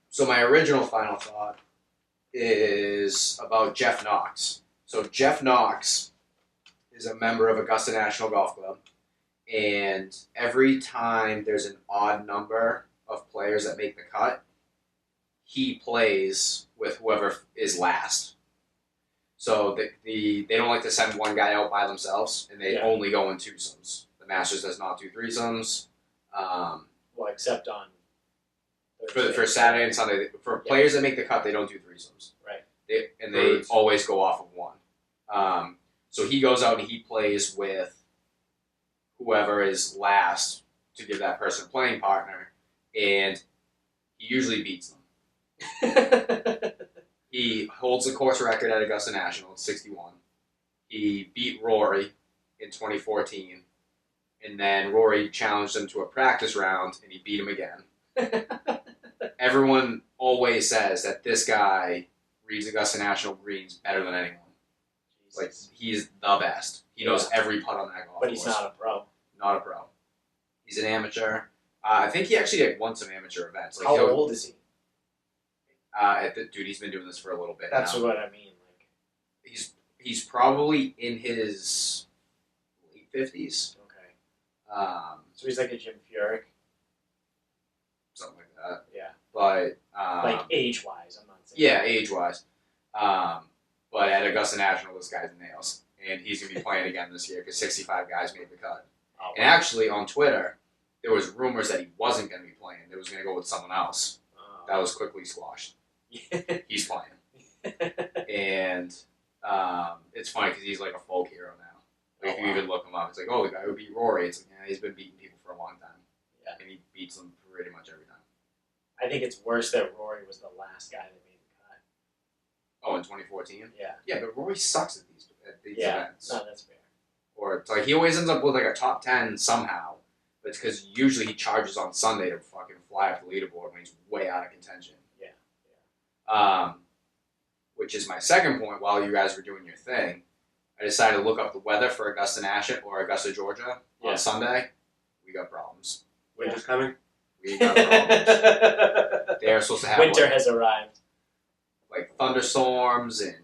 So my original final thought is about Jeff Knox. So Jeff Knox is a member of Augusta National Golf Club, and every time there's an odd number of players that make the cut, he plays with whoever is last. So they don't like to send one guy out by themselves, and they only go in twosomes. The Masters does not do threesomes. Well, except on For Saturday and Sunday, for players that make the cut, they don't do threesomes. Right. They always go off of one. So he goes out and he plays with whoever is last to give that person a playing partner, and he usually beats them. He holds the course record at Augusta National at 61. He beat Rory in 2014, and then Rory challenged him to a practice round, and he beat him again. Everyone always says that this guy reads Augusta National greens better than anyone. Like, he's the best. He knows every putt on that golf course. But he's not a pro. Not a pro. He's an amateur. I think he actually won some amateur events. Like, How old is he? Dude, he's been doing this for a little bit That's now. what I mean. Like, He's probably in his late 50s. okay. So he's like a Jim Furyk. Something like that. Yeah. But Like age-wise, I'm not saying. yeah, age-wise. But at Augusta National, this guy's nails. And he's going to be playing again this year because 65 guys made the cut. Oh, And actually, on Twitter, there was rumors that he wasn't going to be playing. It was going to go with someone else. That was quickly squashed. He's playing. And it's funny because he's like a folk hero now. Like, if you even look him up, it's like, oh, the guy who beat Rory. It's like, yeah, he's been beating people for a long time. Yeah. And he beats them pretty much every time. I think it's worse that Rory was the last guy that made the cut. Oh, in 2014? Yeah. Yeah, but Rory sucks at these events. No, that's fair. Or it's like he always ends up with like a top 10 somehow. But it's because usually he charges on Sunday to fucking fly off the leaderboard when he's way out of contention. Yeah. Which is my second point. While you guys were doing your thing, I decided to look up the weather for Augusta National or Augusta, Georgia on Sunday. We got problems. Winter's coming? We got problems. They're supposed to have Winter has arrived. like thunderstorms and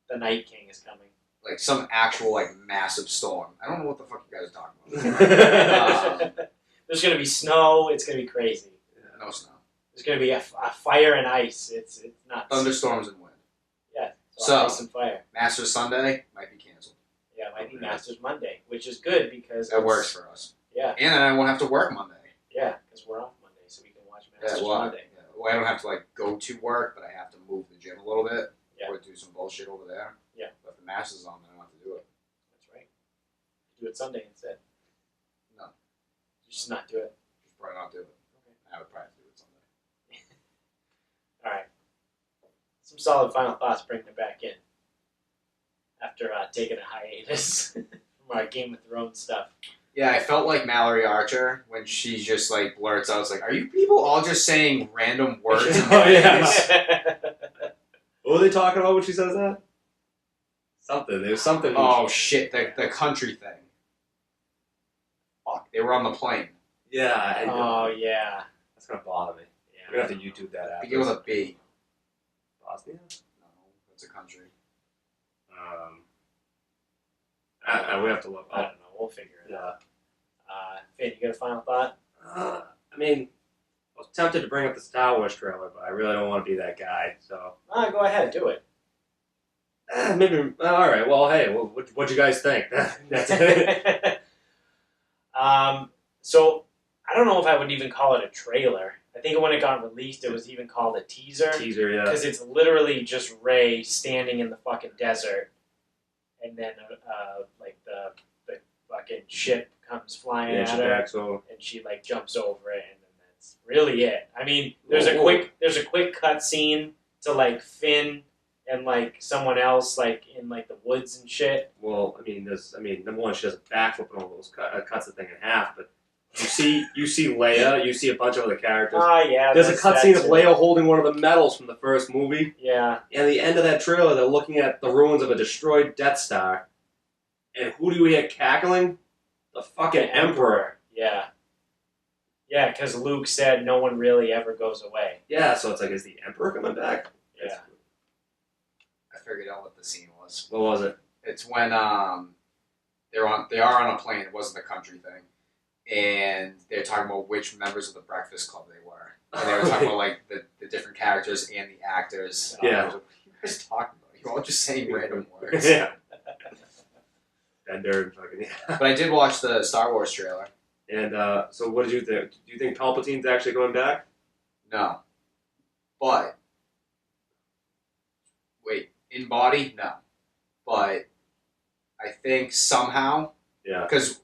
The Night King is coming. like some actual like massive storm. I don't know what the fuck you guys are talking about. There's going to be snow. It's going to be crazy. No snow. There's going to be a fire and ice. It's nuts. Thunderstorms and wind. Yeah. So- ice and fire. Masters Sunday might be canceled. Yeah, it might be Masters Monday, which is good because That works for us. Yeah. And then I won't have to work Monday. Yeah, because we're off Monday, so we can watch Masters Monday. Yeah. Well, I don't have to like go to work, but I have to move the gym a little bit Yeah. or do some bullshit over there. Yeah. But if the Masters is on, then I don't have to do it. That's right. Do it Sunday instead. No. Just not do it. Just probably not do it. Okay. I would probably have to do it Sunday. All right. Some solid final thoughts bringing it back in after taking a hiatus from our Game of Thrones stuff. Yeah, I felt like Mallory Archer when she just like blurts out, it's like, are you people all just saying random words? Oh, yeah. What were they talking about when she says that? Something. There's something. Oh shit, the country thing. They were on the plane. Yeah. I know. Oh yeah. That's gonna bother me. Yeah. We're gonna have to YouTube that Begin with after. a B. Bosnia. No, it's a country. We have to look. I don't know. We'll figure it Yeah. out. Finn, you got a final thought? I mean, I was tempted to bring up the Star Wars trailer, but I really don't want to be that guy. So Go ahead, do it. maybe. All right. Well, hey, what'd you guys think? That's it. So I don't know if I would even call it a trailer. I think when it got released, it was even called a teaser. Teaser, yeah. Because it's literally just Rey standing in the fucking desert, and then like the fucking ship comes flying Yeah, at she her, backs over. and she like jumps over it, and then that's really it. I mean, there's a Whoa. quick cut scene to like Finn and like someone else like in like the woods and shit. Well, number one, she does a backflip and all those cuts the thing in half. But you see Leia, you see a bunch of other characters. Yeah. There's a that's cutscene that of too. Leia holding one of the medals from the first movie. Yeah. And at the end of that trailer, they're looking at the ruins of a destroyed Death Star. And who do we hear cackling? The fucking Emperor. Yeah. Yeah, because Luke said no one really ever goes away. Yeah, so it's like, is the Emperor coming back? Yeah. I figured out what the scene was. What was it? It's when they are on a plane. It wasn't the country thing, and they're talking about which members of the Breakfast Club they were. And they were talking about like the different characters and the actors. And Yeah. I was like, what are you guys talking about? You're all just saying random words. Yeah. Bender and fucking, yeah. But I did watch the Star Wars trailer. And so what did you think? Do you think Palpatine's actually going back? No, but wait, in body, no, but I think somehow. Yeah. Because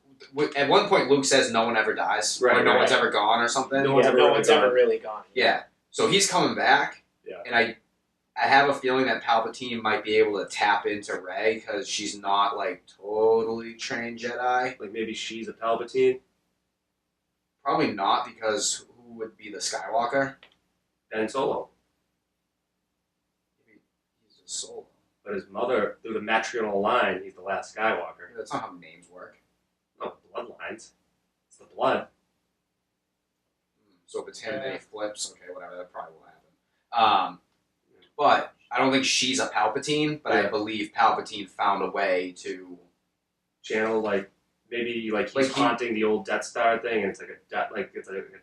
at one point Luke says no one ever dies, or Right, no right. one's ever gone, or something. No one's ever no really one's gone. ever really gone. Yeah, so he's coming back, Yeah. and I have a feeling that Palpatine might be able to tap into Rey because she's not like totally trained Jedi. Like maybe she's a Palpatine. Probably not, because who would be the Skywalker? Ben Solo. Maybe he's a Solo. But his mother, through the matrilineal line, he's the last Skywalker. That's not how names work. No, bloodlines. It's the blood. So if it's him, Yeah. then he flips. Okay, whatever. That probably will happen. But I don't think she's a Palpatine. But I Yeah. believe Palpatine found a way to. Channel, like, maybe like he's Like he- haunting the old Death Star thing, and it's like a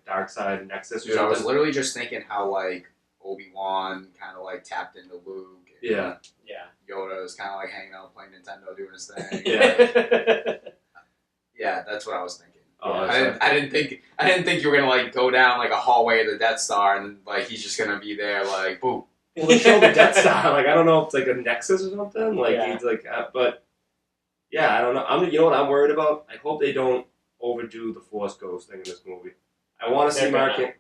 dark side nexus or Dude, I was something. literally just thinking how like Obi-Wan kind of like tapped into Luke. And Yeah. Yeah. Yoda was kind of like hanging out playing Nintendo, doing his thing. Yeah. Yeah, that's what I was thinking. Oh, I didn't think you were gonna like go down like a hallway of the Death Star and then like he's just gonna be there like boom. Well, they showed the Death Star. Like, I don't know if it's like a nexus or something. Like, Yeah. he's like, but yeah, I don't know. You know what I'm worried about? I hope they don't overdo the Force Ghost thing in this movie. I want to see They're Mark. gonna.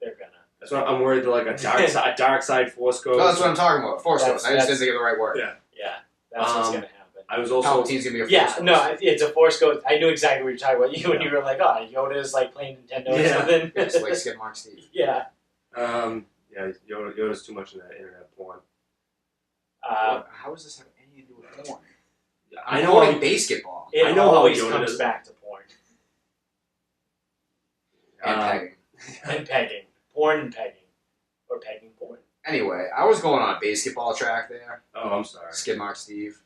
They're gonna. That's what I'm worried. Like a dark side Force Ghost. So that's what I'm talking about. Force That's- Ghost. I just didn't that's- think of the right word. Yeah. Yeah. That's what's gonna happen. I was also Palpatine's gonna be a Force Yeah. Ghost. No, it's a Force Ghost. I knew exactly what you're talking about. You when you were like, oh, Yoda's like playing Nintendo or Yeah. something. Yeah, just like Skidmark Steve. Yeah. yeah, Yoda's too much in that internet porn. How does this have anything to do with porn? I I'm know. quoting basketball It I know how always Yoda comes is. back to porn And pegging. and pegging, porn and pegging, or pegging porn. Anyway, I was going on a basketball track there. Oh, I'm sorry. It's Skidmark Steve.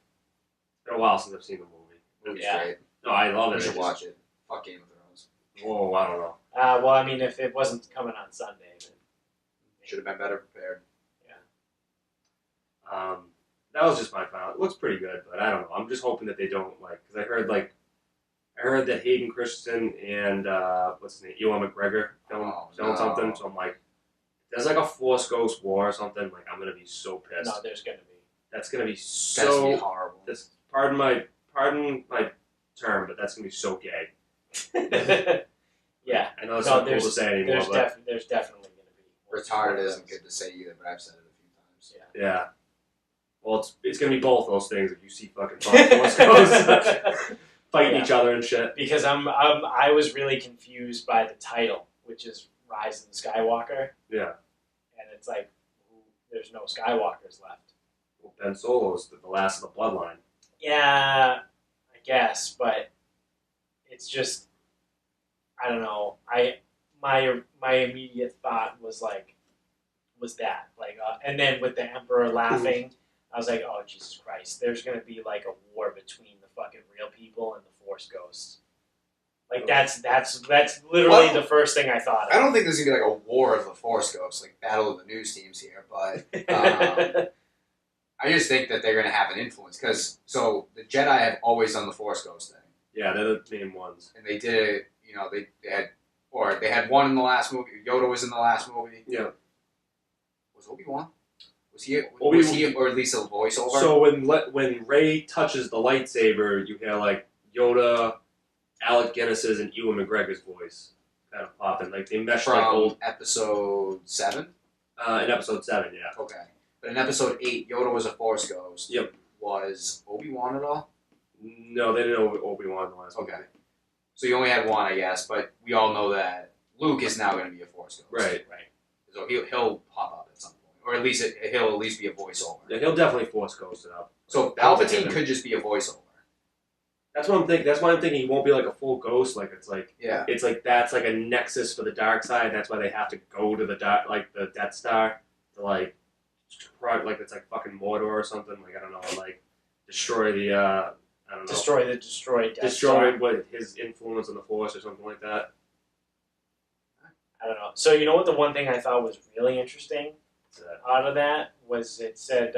been a while since I've seen the movie. Movie's Yeah. great. No, I love it. You I should just- watch it. Fuck Game of Thrones. Whoa, I don't know. Well, I mean, if it wasn't coming on Sunday, then Should have been better prepared. That was just my final. It looks pretty good, but I don't know. I'm just hoping that they don't because I heard that Hayden Christensen and what's his name, Ewan McGregor filmed no. something. So I'm like, if there's like a Force Ghost war or something. Like I'm gonna be so pissed. no, there's gonna be. That's gonna be That's gonna so. be horrible. This pardon my term, but that's gonna be so gay. Yeah, I know that's No, not cool there's- to say anymore, there's definitely gonna be. Retarded isn't good to say either, but I've said it a few times. Yeah. but yeah. Well, it's gonna be both those things if you see fucking Force Ghosts fighting each other and shit. Because I was really confused by the title, which is Rise of the Skywalker, Yeah. and it's like there's no Skywalkers left. Well, Ben Solo's the last of the bloodline. Yeah, I guess, but it's just I don't know. My immediate thought was that and then with the Emperor laughing, I was like, oh Jesus Christ, there's gonna be like a war between the fucking real people and the Force ghosts. Like that's literally the first thing I thought of. I don't think there's gonna be like a war of the Force ghosts, like battle of the news teams here, but I just think that they're gonna have an influence because the Jedi have always done the Force ghost thing. Yeah, they're the main ones. And they did it. You know, they had one in the last movie. Yoda was in the last movie. Yeah. Was Obi-Wan? Was he or at least a voiceover? So when Rey touches the lightsaber, you hear like Yoda, Alec Guinness's, and Ewan McGregor's voice kind of popping. Like they meshed from like old episode 7. in episode 7, yeah. Okay, but in episode 8, Yoda was a Force ghost. Yep. Was Obi-Wan at all? No, they didn't know Obi-Wan in the last Okay. movie. So you only had one, I guess, but we all know that Luke is now going to be a Force ghost. Right. So he'll pop up at some point, or at least he'll at least be a voiceover. Yeah, he'll definitely Force ghost it up. So Palpatine could just be a voiceover. That's what I'm thinking. That's why I'm thinking he won't be like a full ghost. Like it's like that's like a nexus for the dark side. That's why they have to go to the the Death Star to like it's like fucking Mordor or something. Like I don't know, like destroy the I don't know. Destroy the destroyed Death Star. Destroy what his influence on the Force or something like that. I don't know. So you know what the one thing I thought was really interesting out of that was it said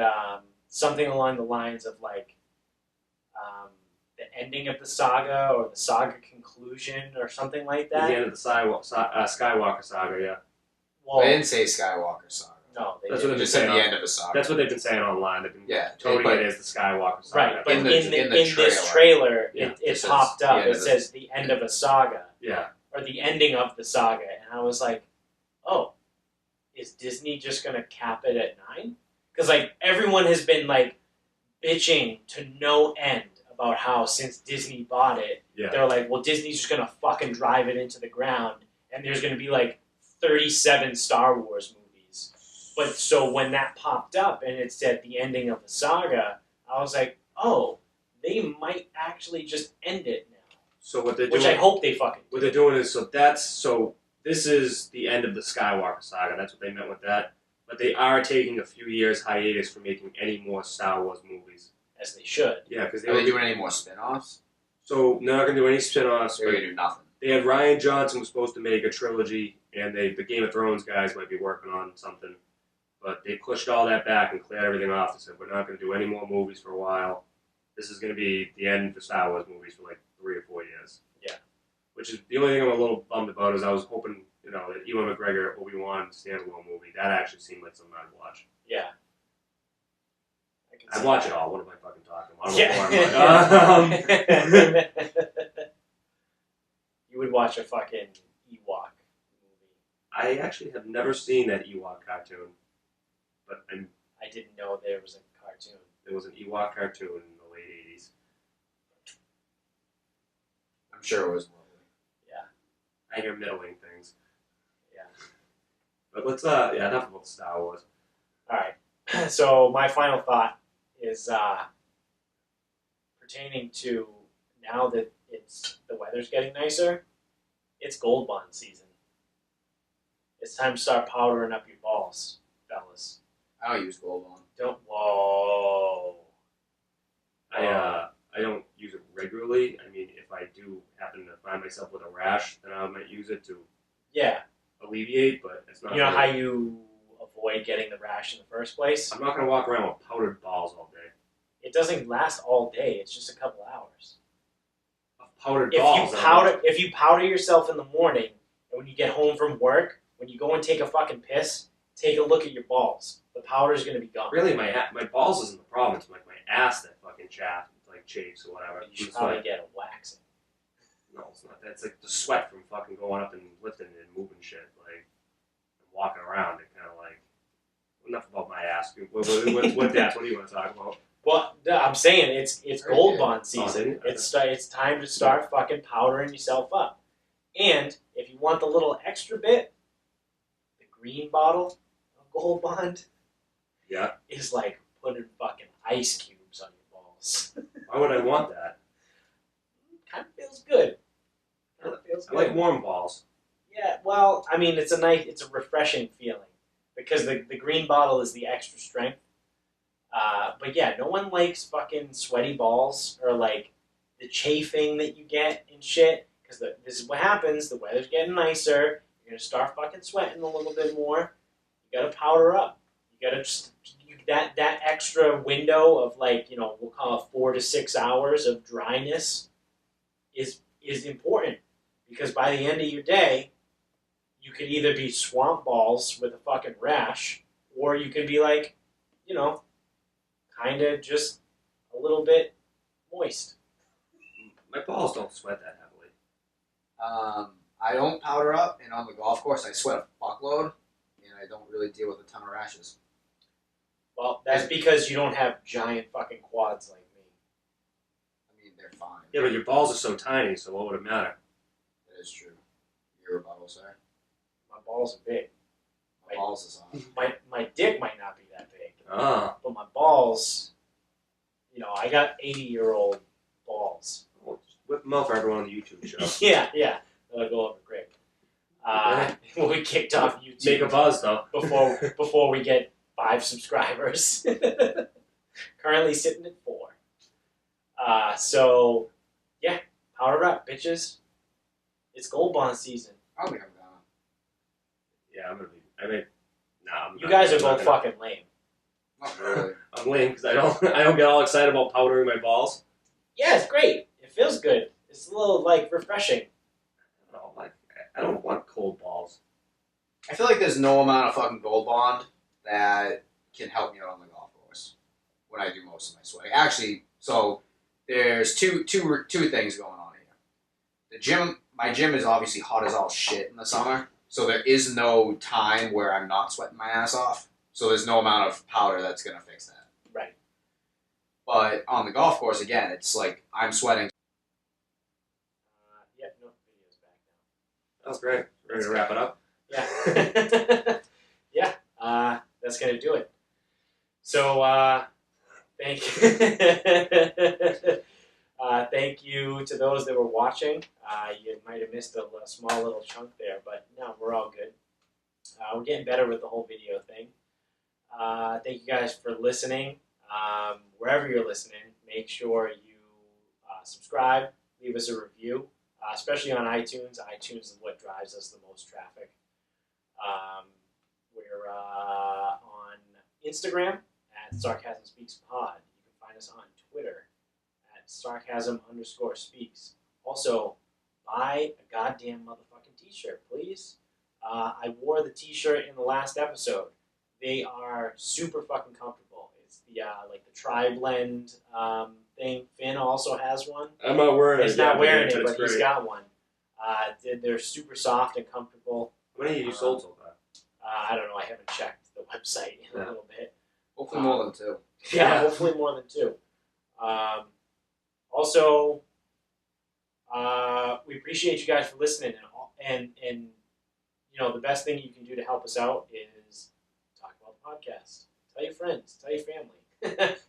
something along the lines of like the ending of the saga or the saga conclusion or something like that. The end of the Skywalker saga, yeah. Well, They didn't say Skywalker saga. No, they That's didn't. what They just said the end of the saga. That's what they've been saying online. They've been toting it as the Skywalker saga. Right, but In in the this trailer, Yeah. it popped up. the end It says the end of a saga. Yeah. Or the ending of the saga. And I was like, oh, is Disney just going to cap it at 9? Because, like, everyone has been, like, bitching to no end about how since Disney bought it, they're like, well, Disney's just going to fucking drive it into the ground. And there's going to be, like, 37 Star Wars movies. But so when that popped up and it said the ending of the saga, I was like, oh, they might actually just end it now. So what they're doing, which I hope they fucking do. What they're doing is this is the end of the Skywalker saga. That's what they meant with that. But they are taking a few years hiatus from making any more Star Wars movies. As they should. Yeah, because Are they doing any more spin-offs? So they're not gonna do any spin-offs. They're gonna do nothing. They had Ryan Johnson was supposed to make a trilogy, and the Game of Thrones guys might be working on something. But they pushed all that back and cleared everything off. They said, we're not going to do any more movies for a while. This is going to be the end for Star Wars movies for like 3 or 4 years. Yeah. Which is the only thing I'm a little bummed about is I was hoping, that Ewan McGregor Obi-Wan standalone movie, that actually seemed like something I'd watch. Yeah. I'd watch it all. What am I fucking talking about? You would watch a fucking Ewok movie. I actually have never seen that Ewok cartoon. But I didn't know there was a cartoon. There was an Ewok cartoon in the late 80s. I'm sure it was lovely. Yeah. I hear middling things. Yeah. But let's, enough about Star Wars. Alright. So my final thought is pertaining to now that the weather's getting nicer, it's Gold Bond season. It's time to start powdering up your balls, fellas. I don't use Gold Bond. Whoa. I don't use it regularly. I mean, if I do happen to find myself with a rash, then I might use it to alleviate, but it's not. You know how you avoid getting the rash in the first place? I'm not going to walk around with powdered balls all day. It doesn't last all day. It's just a couple hours. Powdered balls. If you powder yourself in the morning, and when you get home from work, when you go and take a fucking piss, take a look at your balls. The powder's going to be gone. Really, my balls isn't the problem. It's like my ass that fucking chafes or whatever. You should probably get a waxing. No, it's not that. It's like the sweat from fucking going up and lifting and moving shit. Like, and walking around. It kind of like, enough about my ass. What do you want to talk about? Well, I'm saying it's Gold Bond season. Oh, It's time to start fucking powdering yourself up. And if you want the little extra bit, the green bottle of Gold Bond is like putting fucking ice cubes on your balls. Why would I want that? Kind of feels good. It feels I good. like warm balls. Yeah, well, I mean, it's a refreshing feeling because the green bottle is the extra strength. But yeah, no one likes fucking sweaty balls or like the chafing that you get and shit. Because this is what happens. The weather's getting nicer. You're gonna start fucking sweating a little bit more. You gotta powder up. You gotta just that extra window of like we'll call it 4 to 6 hours of dryness is important because by the end of your day, you could either be swamp balls with a fucking rash, or you could be like, kind of just a little bit moist. My balls don't sweat that heavily. I don't powder up, and on the golf course, I sweat a fuckload, and I don't really deal with a ton of rashes. Well, that's because you don't have giant fucking quads like me. I mean, they're fine. Yeah, but your balls are so tiny, so what would it matter? That is true. Your rebuttal, sir. My balls are big. My balls is on. My dick might not be that big, Ah. but my balls, I got 80-year-old balls. Well, just whip them out for everyone on the YouTube show. Yeah, that'll go over great. When we kicked off YouTube, Make a buzz, though. before we get 5 subscribers. Currently sitting at 4. So, yeah, powder up, bitches. It's gold bond season. I don't think I'm gonna. Yeah, I'm gonna be. I mean, nah. You guys are both fucking lame. Not really. I'm lame because I don't get all excited about powdering my balls. Yeah, it's great. It feels good. It's a little like refreshing. I don't want cold balls. I feel like there's no amount of fucking Gold Bond that can help me out on the golf course when I do most of my sweating. Actually, so there's two things going on here. My gym is obviously hot as all shit in the summer, so there is no time where I'm not sweating my ass off. So there's no amount of powder that's gonna fix that. Right. But on the golf course, again, it's like I'm sweating. Yeah, no, video's back now. That's great. Ready to wrap it up? Yeah. Yeah, that's going to do it. So, thank you to those that were watching. You might have missed a small little chunk there, but no, we're all good. We're getting better with the whole video thing. Thank you guys for listening. Wherever you're listening, make sure you subscribe, leave us a review, especially on iTunes. iTunes is what drives us the most traffic. We're on Instagram at Sarcasm Speaks Pod. You can find us on Twitter at Sarcasm_speaks. Also, buy a goddamn motherfucking t-shirt, please. I wore the t-shirt in the last episode. They are super fucking comfortable. It's the like the tri-blend thing. Finn also has one. I'm not wearing it. He's not wearing it, but great. he's got one. They're super soft and comfortable. How many have you sold so far? I don't know. I haven't checked the website in a little bit. Hopefully more than 2. Yeah, hopefully more than 2. Also, we appreciate you guys for listening, and the best thing you can do to help us out is talk about the podcast. Tell your friends, tell your family.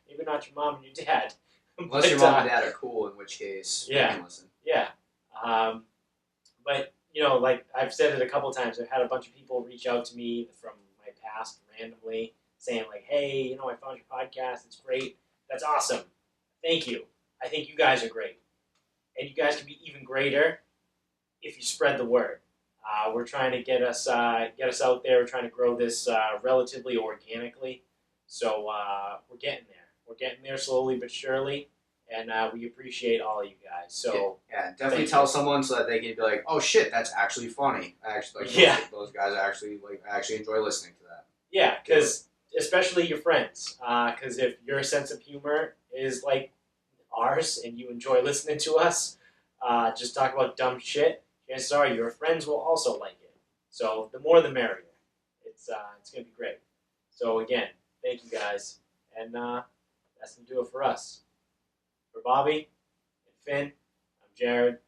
Maybe not your mom and your dad. Unless your mom and dad are cool, in which case you can listen. Yeah. But like I've said it a couple times, I've had a bunch of people reach out to me from my past randomly saying like, hey, I found your podcast. It's great. That's awesome. Thank you. I think you guys are great. And you guys can be even greater if you spread the word. We're trying to get us out there. We're trying to grow this relatively organically. So we're getting there. We're getting there slowly but surely. And we appreciate all of you guys. So yeah, definitely tell someone so that they can be like, "Oh shit, that's actually funny." Those guys actually enjoy listening to that. Yeah, because especially your friends, because if your sense of humor is like ours and you enjoy listening to us, just talk about dumb shit, chances are your friends will also like it. So the more the merrier. It's gonna be great. So again, thank you guys, and that's gonna do it for us. For Bobby and Finn, I'm Jared.